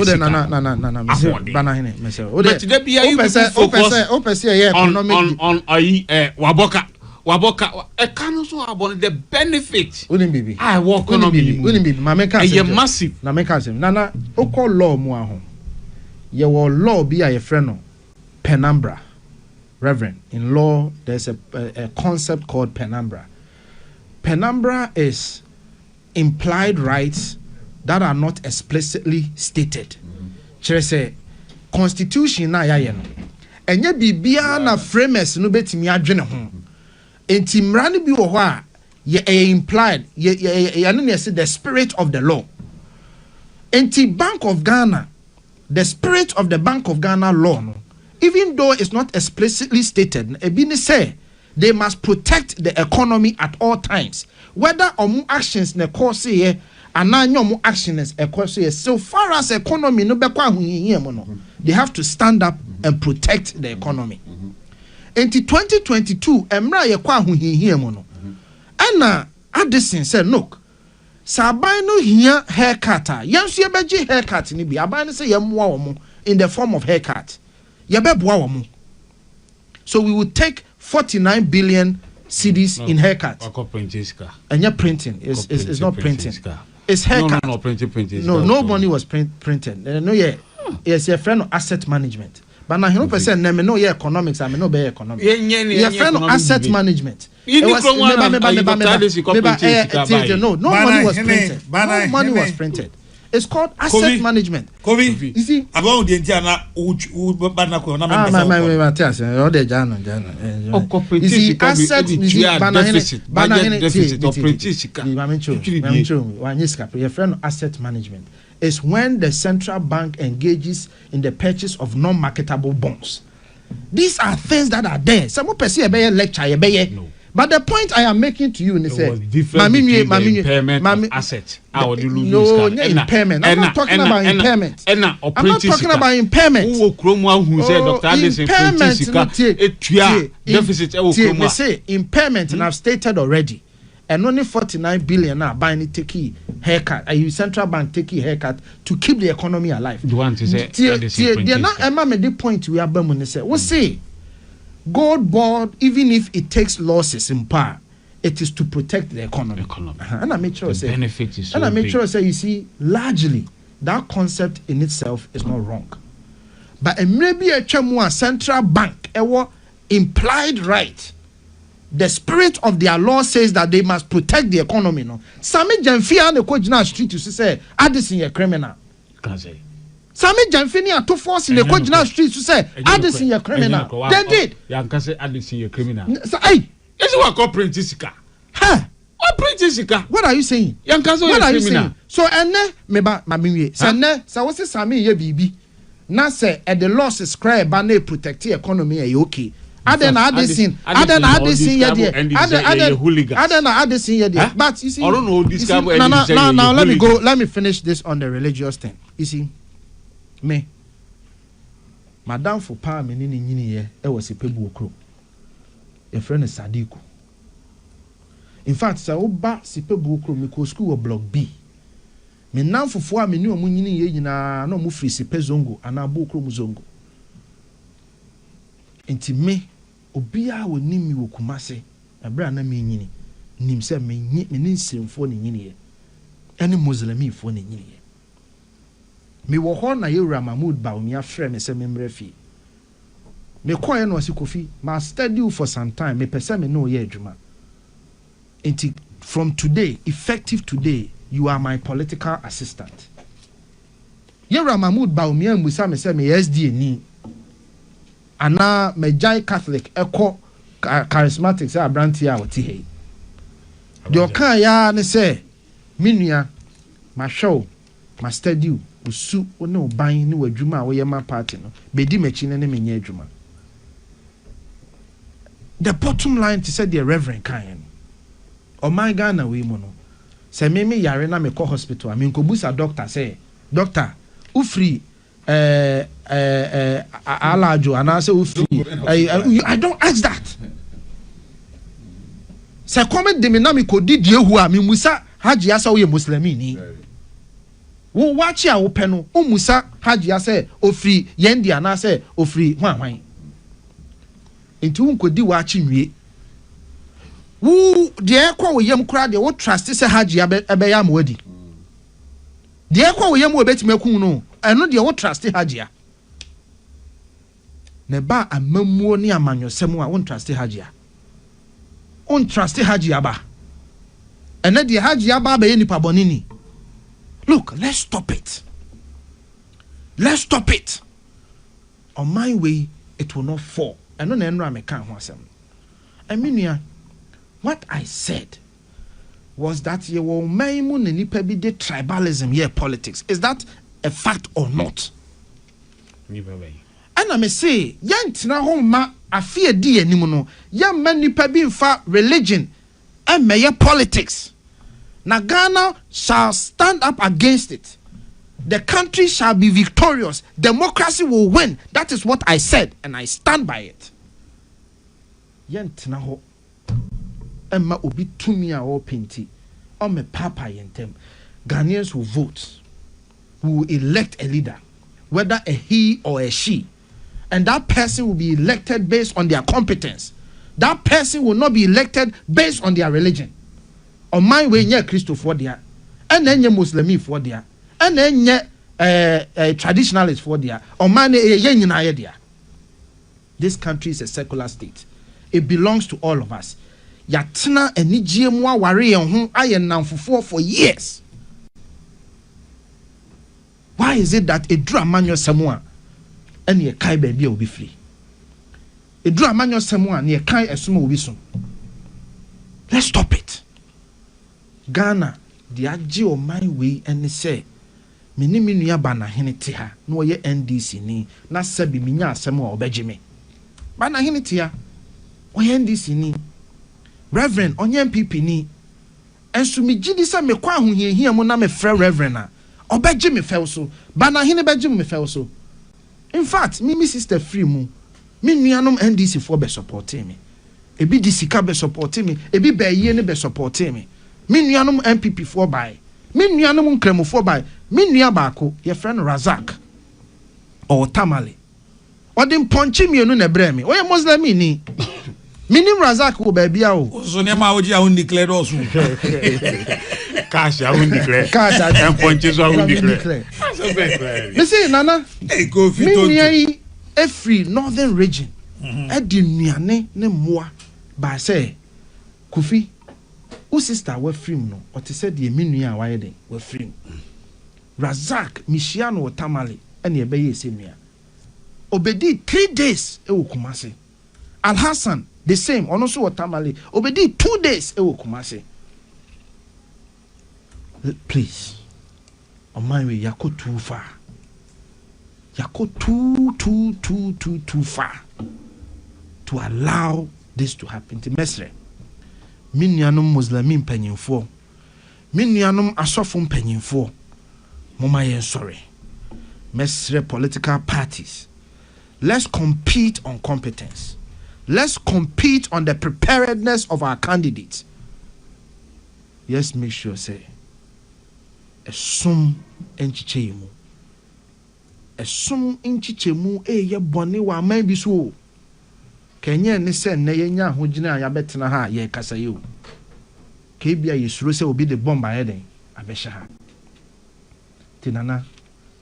[SPEAKER 3] Waboka, a can also about the benefit.
[SPEAKER 1] Wouldn't be.
[SPEAKER 3] I walk on
[SPEAKER 1] a
[SPEAKER 3] massive.
[SPEAKER 1] Nana, Oko law Muaho. Your law be a friend, Penumbra.
[SPEAKER 2] Reverend, in law, there's a concept called penumbra. Penumbra is implied rights that are not explicitly stated. Say constitution na ya no. Enye bibia na framers no betimi adwene ho. Enti mra no bi wo ho a ye implied ye no say the spirit of the law. Enti Bank of Ghana, the spirit of the Bank of Ghana law no, even though it's not explicitly stated, ebini say they must protect the economy at all times, whether omu actions ne course here and omu actions e course here. So far as economy no bekwa ahunhihia no, they have to stand up and protect the economy. Enti 2022 emra ye kwa ahunhihia no, ana Addison said look, saban no hia haircut a yenso yebeji haircut ni bi aban say yemwa omo in the form of haircut yebeboa omo. So we would take 49 billion cedis in haircut. And you're printing. It's not printing. It's haircut.
[SPEAKER 3] No, printing.
[SPEAKER 2] No, no money was printed. No, yeah. Yes, your friend of asset management. But now, 100% name no yeah economics. I mean no be economics. Your friend of asset management. No money was printed. No money was printed. It's called asset management.
[SPEAKER 4] Kovi,
[SPEAKER 2] you see,
[SPEAKER 4] about the Indiana,
[SPEAKER 2] asset management is when the central bank engages in the purchase of non-marketable bonds. These are things that are there. Some person a lecture, no. But the point I am making to you is
[SPEAKER 3] impairment of asset.
[SPEAKER 2] No, impairment. I'm not talking about impairment. I'm not talking about impairment. Deficit. Say impairment, and I've stated already. And only 49 billion are buying take haircut. A central bank take haircut to keep the economy alive.
[SPEAKER 3] The one to say,
[SPEAKER 2] they're not the point we are going to say. We'll say. Gold board, even if it takes losses in power, it is to protect the economy. And I make sure say,
[SPEAKER 3] benefit is so
[SPEAKER 2] and I make
[SPEAKER 3] big.
[SPEAKER 2] sure say, you see, largely that concept in itself is not wrong. But maybe a central bank, implied right. The spirit of their law says that they must protect the economy. No, Sami Janfia the Kojina Street to say, Addison a criminal.
[SPEAKER 3] Can't say.
[SPEAKER 2] Sami Janfini to force in the Kojina Street to say, Addison a criminal. They did.
[SPEAKER 3] You can say Addison a criminal.
[SPEAKER 2] So, hey,
[SPEAKER 3] is what called Printisika?
[SPEAKER 2] Huh?
[SPEAKER 3] What Printisika?
[SPEAKER 2] What are you saying?
[SPEAKER 3] You can say
[SPEAKER 2] what are you
[SPEAKER 3] criminal.
[SPEAKER 2] saying? So, and meba mamiye. So what's Sami ye bibi? Na say at the losses cry bane protect the economy e okay. Addison yet. But you see,
[SPEAKER 3] I don't know this guy.
[SPEAKER 2] Now let me go. Let me finish this on the religious thing. You see, me, Madam for power me ni ye. It was a pebu okro. Your friend is Sadiku. In fact, sa oba si pebu okro me ko school block B. Me now for 4 me ni omu nyini ye nyina na omu free si pezongo ana bo okro mu zongo. Inti me obia wo nimi wo kumase abra na me nyini nim se me ni nsiremfo ne nyini ye ene muslimifo ne nyini ye me wo ho na yewura Mahmoud ba omi afre me se me mrefi me koye no si kofi ma study you for some time me pese me no ye adwuma inti from today effective today you are my political assistant yewura Mahmoud ba omi ambusa me se me SD ni ana mejai Catholic eko charismatic say abranti a woti he de okan ya ne say minua ma show ma study usu one oban ne wadwuma a wo yema party no bedi machi ne menye adwuma. The bottom line to say the reverend kan o my Ghana we mo no say me yare na me ko hospital me ko busa doctor say doctor u free alajo and I say I don't ask that. Say comment de me na me ko di die hu a me musa haji asa wo ye muslimi ni. Wo wachi a wo pe no o musa haji asa ofri yendi ana say ofri hwan. Enti wo ko di wachi nwie. Wo de kwa wo yam kra de wo trust say haji ebe ya mawadi. De kwa wo yam wo betime kun no eno de wo trust hajia ne ba amamuo ni amanyosemu a won trust hajia on trust hajia ba ene de hajia ba be nipa bonini. Look, let's stop it. Let's stop it. On my way, it will not fall. I don't know I can't answer. I mean, what I said was that you will maimun and nipa tribalism here politics. Is that a fact or not? And I may say, yant na home ma afia di enimuno. Yan man nipa bi fa religion and mayor politics. Na Ghana shall stand up against it. The country shall be victorious. Democracy will win. That is what I said, and I stand by it. Yentina ho. Emma obi tumi a o penti. O me papa yentem. Ghanaians will vote. We will elect a leader, whether a he or a she, and that person will be elected based on their competence. That person will not be elected based on their religion. On my way, nye Christo for dia, and then nye Muslimi for dia, and then nye traditionalist for dia. On my way, this country is a secular state. It belongs to all of us. Yatna eni GMwa wari hu aye namfufu for years. Why is it that a dramanyo samua and ye kai baby will be free? A dramanyo samua and ye kai esuma will be soon. Let's stop it. Ghana, the aji o my way and say, Minimi nuaba na hene tiha, no ye NDC ni, na sebi minya asemo obejime. Bana hene tiha, o ye NDC ni, Reverend, onye MPP ni, ensu mi jidi sa me kwa hu hie mo na me frɛ Reverend na, obejime fel so, bana hene bejime me fel so. In fact, me sister free mu, me nuanom NDC for be support me. Ebi di sika be support me, ebi be ye ne be support me. Me nuanom MPP for by, me nuanom nkremo for by, me nua baako ye friend Razak or Tamale. O dem ponchi mienu na bre me. O ye Muslim ni. Minim Razak wo ba bia o.
[SPEAKER 4] So ne ma oji a won declare also.
[SPEAKER 3] Cash a won declare.
[SPEAKER 2] Cash
[SPEAKER 3] and ponchi so a won declare. So be.
[SPEAKER 2] Me say nana.
[SPEAKER 4] Hey go fit
[SPEAKER 2] me nua yi every northern region. E di nuane ne moa ba say Kofi o sister we film no o te said the menua wa yeden we film Razak Mishiano or Tamale and ye be semia obedi 3 days e wo Kumasi. Al Hassan the same ono so Tamale obedi 2 days e wo Kumasi. Please on my way yako too far, yako too far to allow this to happen to Mesre. Minyanum Muslimin penyinfo, minyanum asofum penyinfo, mama yen sorry. Mesre political parties. Let's compete on competence. Let's compete on the preparedness of our candidates. Yes, make sure say esum enchichemu. Esum enchichemu ye boni wa man bi so. Kenya ni se na yenya hojina ya betena ha ye kasa ye o kebia yesuro se obi de bomba ye den abehya ha tinana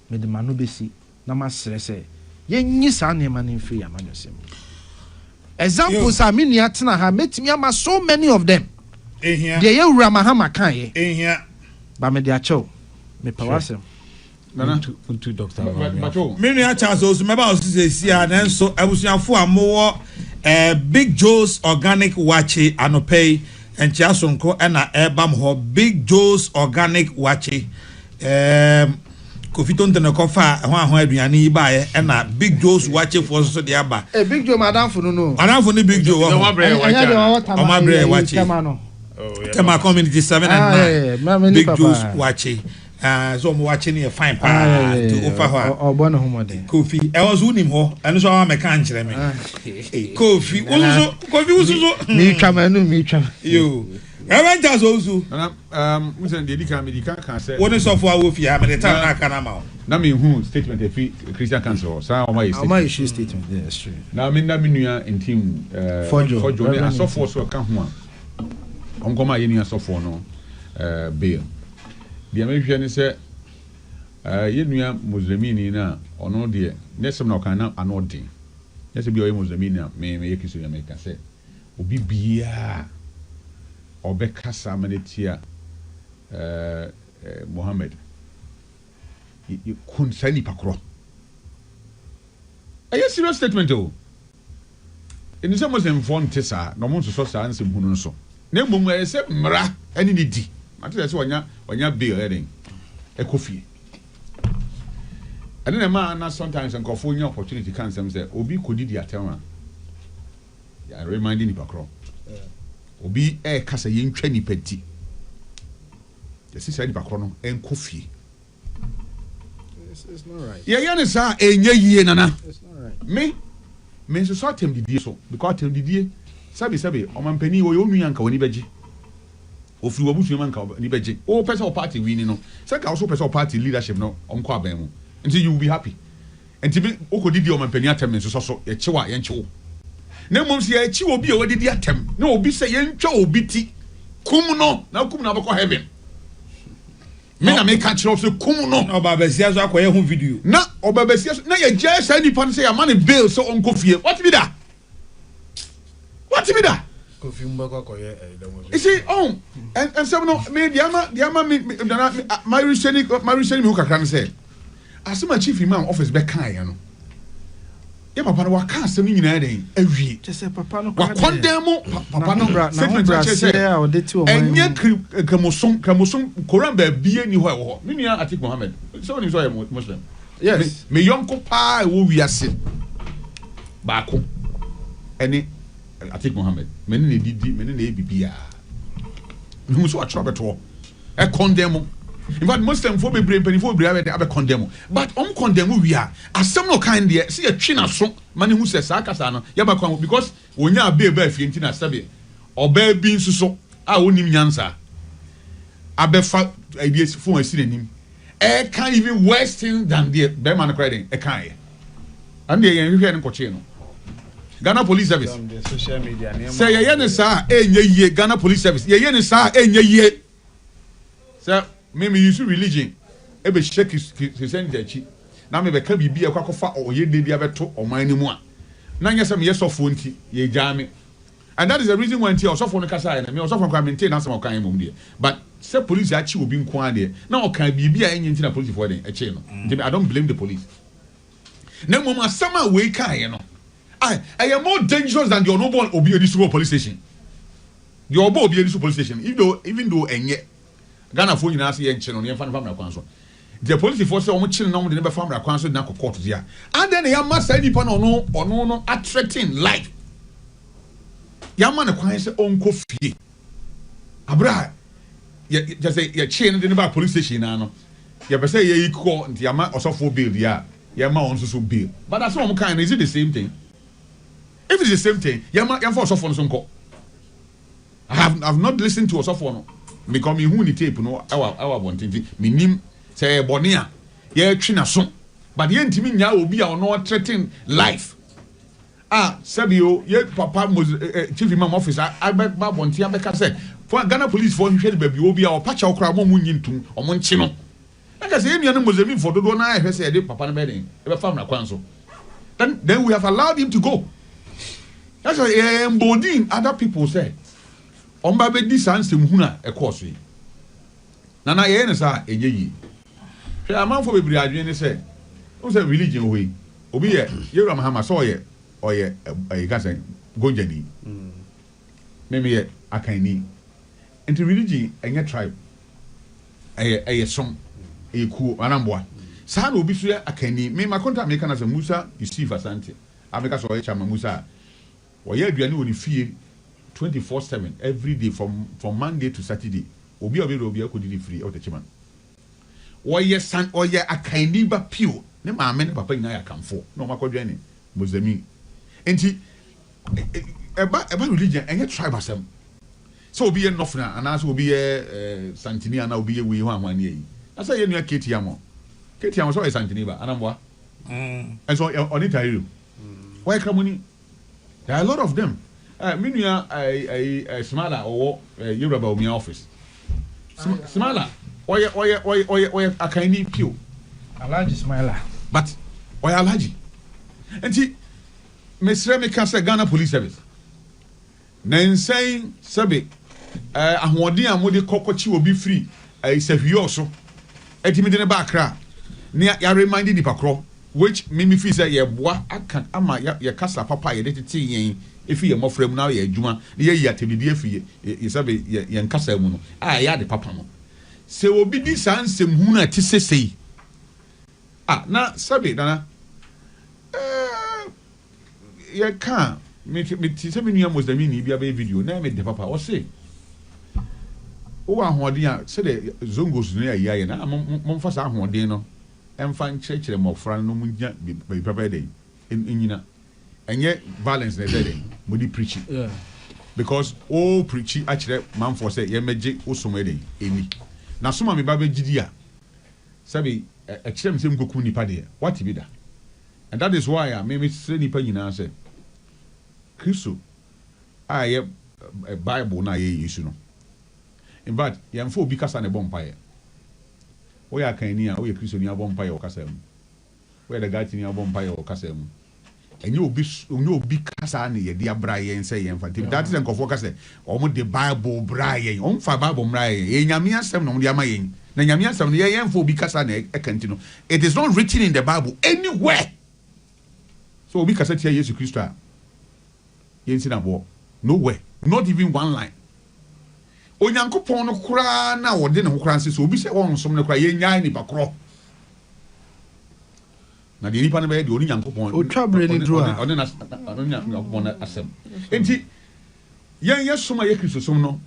[SPEAKER 2] me de manu besi na masere se yenyi sa na ma na mfiri amanyosem examples are mini atena ha metimi ama so many of them
[SPEAKER 4] ehia
[SPEAKER 2] de ye wura mahama kan ye
[SPEAKER 4] ehia
[SPEAKER 2] ba me de acho me pawasem
[SPEAKER 3] Nana to Dr.
[SPEAKER 4] Many chance also member of CCC and so abusuafo amowo Big Joe's Organic Wache anopay and chiasonko na ebam ho Big Joe's Organic Wache Kofi tonte na kofa ho aduane ba ye na Big Joe's Wache for so de aba
[SPEAKER 2] Big Joe madam for no
[SPEAKER 4] madam for ni Big Joe
[SPEAKER 3] o ma bre
[SPEAKER 4] wache tema community 7 and 9 Big Joe's Wache so mo watching here fine pa to over her
[SPEAKER 2] obo no homode
[SPEAKER 4] Kofi e was unim ho eno so am kan kire me Kofi uzo
[SPEAKER 2] mi twa
[SPEAKER 4] yo Reverend Charles Ozu
[SPEAKER 5] we say the can say
[SPEAKER 4] woni so for awofi ha me the time na kana ma
[SPEAKER 5] na me hu statement e fi Christian Council so how my
[SPEAKER 2] issue statement yeah that's true
[SPEAKER 5] na me nua in team for Johnny asofo so ka ho a onkoma ye nua asofo no bail the American say ye nua Muslimini na ono de nesem na kana anodi Yes, be almost the meaning. Me kiss you America say. Obi biya. Obeka Samanetia Mohammed. You couldn't say ni pakro. A serious statement oh. In the same way informed Tessa, no one to source answer Munoso. Name where I said Mra any di. I tell you when you bill heading a coffee. And then a man sometimes and call for opportunity can say Obi could di atema. Yeah, reminding Pakro. Obi e kasa yen twa ni pedi. The sister ni Pakro en coffee.
[SPEAKER 2] It's not right.
[SPEAKER 5] Yeah, yana sa enye yie nana.
[SPEAKER 2] It's not right.
[SPEAKER 5] Me so so tem didie so because tem didie sabi omampani wo yonu yanka woni beji. Ofri wabusu yanka ni beji. O person party win no. Say ka also person party leadership no omko aban mu. Until you will be happy. Until be okodidi omampani atem so ye chewa ye nchewo. Na mom se ye chi obi e wadidi atem. Na obi se ye ntwa obi ti. Kum no na bako heaven. Me na me catch up so kum no.
[SPEAKER 4] Obabesia so akoye hu video.
[SPEAKER 5] Na obabesia so na ye je say ni pan say ya man bail so onko fie. What be that?
[SPEAKER 2] Kofi mbako akoye
[SPEAKER 5] you see and some no me diama me my recently me kakra say asema chief imam office be kan ya no. Ya papa no waka asem nyina den awie.
[SPEAKER 2] Just papa no
[SPEAKER 5] wa condemn papa no
[SPEAKER 2] statement say ya odeti o man.
[SPEAKER 5] Enye kamoson koran ba bie ni ho e ho. Me nua Atik Mohammed. So ni so ya Muslim.
[SPEAKER 2] Yes.
[SPEAKER 5] Me yonko pa wo wiase. Baako. Ene Atik Mohammed. Me ne didi, me ne bibia. Me so atro beto. E condemn. In fact, Muslim for be brain penny for be condemn. But condemn we are. As some no kind there, see a china so money who says Sakasano, Yabakon, because when you are be fientina sabi, or bear beans so, I won't even answer. I be fat ideas for a synonym. I can't even worse thing than the Berman credit, a kind. And the European Cochino. Ghana Police Service.
[SPEAKER 2] Social media.
[SPEAKER 5] Say, Yanasa, ye Ghana Police Service. Yanasa, ye. Sir. Maybe you see religion. Ebe shake his send the chi. Now me be ka bibi e kwakofa oye de dia beto oman ni mu a. Na nya sem yesofo nti ye jame. And that is the reason why nti osofo no kasa na me osofo kwa maintain na sem okan mum de. But say police achi obi nko ade. Na okan bibi a enye nti na police for den eche no. I don't blame the police. Na mum asama we kan no. I am more dangerous than the honorable obi edisuo police station. The obo obi edisuo police station even though enye Ghana phone you say yen chino, yen fan family kwanso. The police force say omo chino na omo de be family kwanso na court dia. And then ya massa nipa no attracting life. Ya man kwan say onko fie. Abra ya say ya chain de ba police station na no. Ya be say ye call nti ya ma osofo bail ya. Ya ma on so bail. But that's what kind is it the same thing? If it's the same thing, ya for osofo no so nko. I've not listened to osofo no. Because me who ni tape no our bontinti minim say bone a ye twi na so but ye ntimi nya obi a no threaten life sabio ye papa chief imam officer ba bonti abeka say for Ghana police for hwehwe ba bi obi a opacha okra mo nyintum omo nchi no aka say emi no Mozambique for dodo na hwe say de papa no be den e be fam na kwan so then we have allowed him to go. That's why embodying other people say Omba be di sansem huna e course yi. Nana ye ne sa enye yi. Hwe amanfo bebiri adwen ne se. O se religion we. Obi ye Yewra Mahama so ye oye gasen gonjani. Meme ye akani. Enti religion enye tribe. Eye som ku anamboa. Sa na obi so ye akani. Me makonta me kana se Musa Yusuf Asante. Ameka so ye chama Musa. Oye aduane woni fie 24/7 every day from Monday to Saturday. Obi akodi free out the chairman. Oye san oye akani ba pure. Ne maame ne papa nyina ya kamfo. No makodwa ni Mozambique. Enti eba religion enye tribe asem. So obi ye nofna ana so obi ye santini ana obi ye wi ho amane yi. Asa ye nua Ketiamo. Ketiamo so ye santini ba anamboa. And so onitairu. Why kramuni? There are a lot of them. Minua Smala or Yoruba Omia office. Smala oye akani pio.
[SPEAKER 2] Alaji Smala.
[SPEAKER 5] But oye Alaji. And see mesre me ka say Ghana Police Service na saying sabe ahoɔden a mo de kokɔchi obi free IMF so etimi de ne ba akra ne ya remind the pakro which mimi feel say ye boa aka ama ye kasa papa ye de tete yen efi ye mofrem na ye adwuma ne ye yi atebidi efi ye sabe ye nkasa mu no ya de papa no se obi di sansem hu na ti sesei na sabe dana ye kan me ti sabe nua Muslim ni bia be video na me de papa o say o ahoɔden a sɛ de zongos no ya ye na momfa sa ahoɔden no emfa nkyerɛkyerɛ mɔfra no mu nya be papa dey enyina enye violence na dey mo di preaching because all preaching akyerɛ manfo sɛ ye megye osoma dey eni na soma me ba be gidi a sabe akyerɛ me sɛ mkoku nipa dey what be da and that is why me sɛ nipa nyina sɛ Kristo a Bible na ye Yesu no in fact yɛmfa obi kasa ne bompaye wo ya kan ni a wo ye Kristo ni abompaye wo kasa mu wo ye daga tini abompaye wo kasa mu enye obi kasa ne ye dia bra ye nse ye mfa that is nkofo kasa o mo de Bible bra ye o mfa Bible mra ye nyame asem no mo de ama ye na nyame asem no ye yɛmfa obi kasa ne ekanti no it is not written in the Bible anywhere so obi kasa tia Yesu Kristo a yensi na bo nowhere not even one line onyankopon no kura na wode ne ho kura nse so obi se won som ne kura ye nyaa ni bakro na de nipa ne be de oni nyankopon
[SPEAKER 1] o twabre ni dro a
[SPEAKER 5] oni nyankopon na asem enti yen soma ye Kristo som no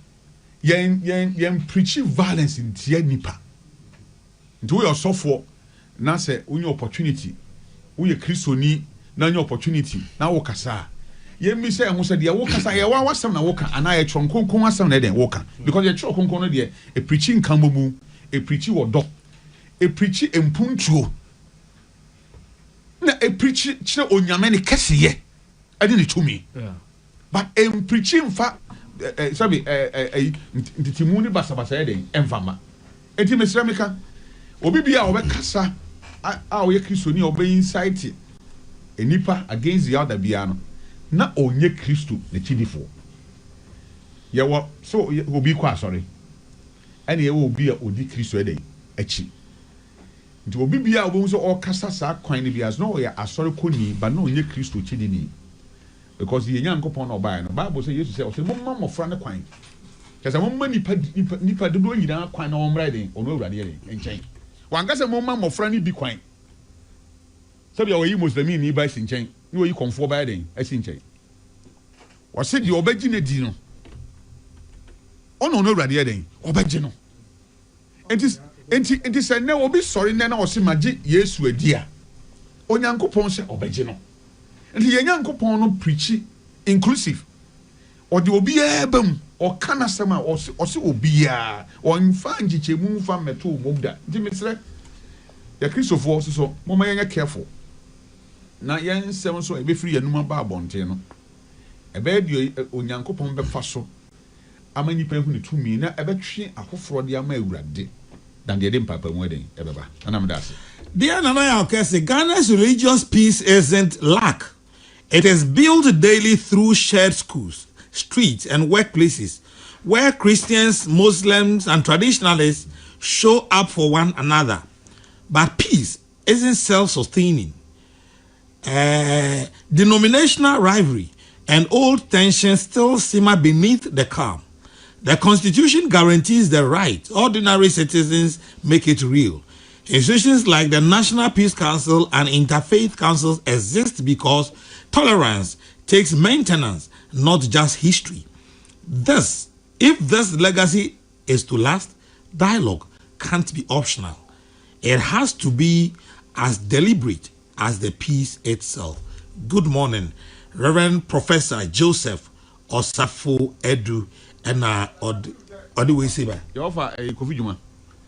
[SPEAKER 5] yen preach violence in tie nipa nti we osofo na se onye opportunity we ye Kristo ni na onye opportunity na wo kasa yemi say ho say de wo kasa ye wa wasam na wo ka ana ye tronkonkon asam na den wo ka because ye tronkonkon no de e preaching kamomu e preach wodo e preach empuntuo na e preach kire onyame ne keseye ade ne tumi but em preaching fa sabi ntitimuni basabasa ye den emfama enti mesra meka obi bia wo be kasa a wo ye Kristo ni obe insight enipa against the other bia no na onye Kristo ne chidifo ye wo so obi kwa sorry ene ye wo obi a odi Kristo eden achi nti obi bia obo so o kasa sa kwan ne bia no ye asori koni ba na onye Kristo chidini because ye nyankopon no bai no Bible say Jesus say o say momma mofra ne kwan kasa momma nipa dodo nyina kwan na omra eden ono awurade eden enchen wangasa momma mofra ne bi kwan sabi o yi Muslimin ni ba sinchen ni o yi konfo ba den asinchen o se di obaji ne di no ono no awurade eden obaji no enti se ne obi sorry ne na o se magi Yesu adi a onyankopon se obaji no enti ye nyankopon no preach inclusive o de obi ebam o kana sama o se obi a o nfa ngichemu nfa meto mobda enti mesre ya Christopher so moma yenye careful na yen sem so ebe free yanuma ba abonte no ebe di onyankopon be fa so amani pa hu ne tumi na ebe twe akoforo de ama awurade dan de mpapa mu eden ebe ba anam da ase
[SPEAKER 4] dear Nana Okese, Ghana's religious peace isn't lack. It is built daily through shared schools, streets, and workplaces where Christians, Muslims, and traditionalists show up for one another. But peace isn't self-sustaining. Denominational rivalry and old tensions still simmer beneath the calm. The Constitution guarantees the right. Ordinary citizens make it real. Institutions like the National Peace Council and Interfaith Councils exist because tolerance takes maintenance, not just history. If this legacy is to last, dialogue can't be optional. It has to be as deliberate as the peace itself. Good morning, Reverend Professor Joseph Osafo Edu and Odiwesiba.
[SPEAKER 5] You offer a Kofi Juma.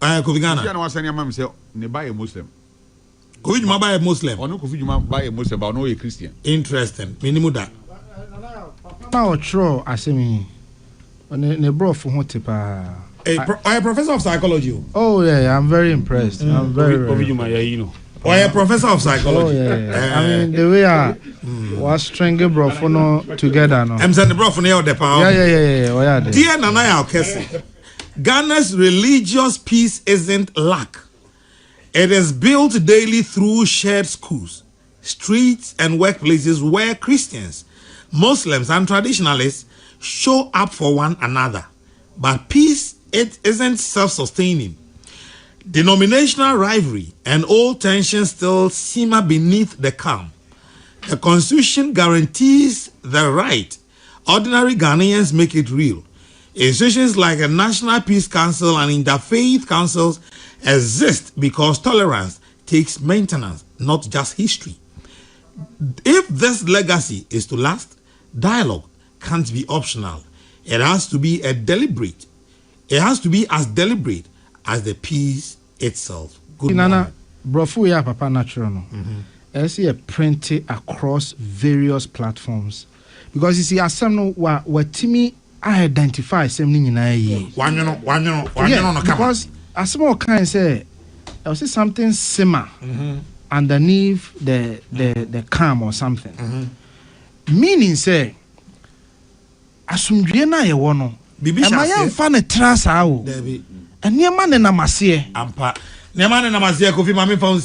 [SPEAKER 4] Kofi Ghana.
[SPEAKER 5] You know what I'm saying? Say ne buy a Muslim.
[SPEAKER 4] Kofi Juma buy a Muslim.
[SPEAKER 5] Or no Kofi Juma buy a Muslim, but no a Christian.
[SPEAKER 4] Interesting. Minimum that.
[SPEAKER 1] Now true asemi. Ne bro for hotepa.
[SPEAKER 4] A professor of psychology.
[SPEAKER 1] Oh yeah, I'm very impressed. I'm very
[SPEAKER 3] Kofi Juma ya you know.
[SPEAKER 4] Or a professor of psychology.
[SPEAKER 2] Oh, yeah. I mean, the way I was stringing brofono together. No?
[SPEAKER 4] I'm saying the brofono of the power.
[SPEAKER 2] Yeah. Oh, yeah.
[SPEAKER 4] Dear Nanaya Okesi, Ghana's religious peace isn't lack. It is built daily through shared schools, streets, and workplaces where Christians, Muslims, and traditionalists show up for one another. But peace, it isn't self-sustaining. Denominational rivalry and old tensions still simmer beneath the calm. The Constitution guarantees the right. Ordinary Ghanaians make it real. Institutions like a National Peace Council and interfaith councils exist because tolerance takes maintenance, not just history. If this legacy is to last, dialogue can't be optional. It has to be as deliberate as the peace itself. Good morning.
[SPEAKER 2] Brofu ya papa natural no. I see a printed across various platforms. Because you see asem no wa timi identify asem ni nyina ye.
[SPEAKER 4] Wanyo no
[SPEAKER 2] because asem o kan say I see something simmer underneath the calm or something. Meaning say asumdwe na ye wo no. Am I fan a trust how? And near man and Namasie.
[SPEAKER 4] Ampa. Near man and Namasie, Kofi Mami found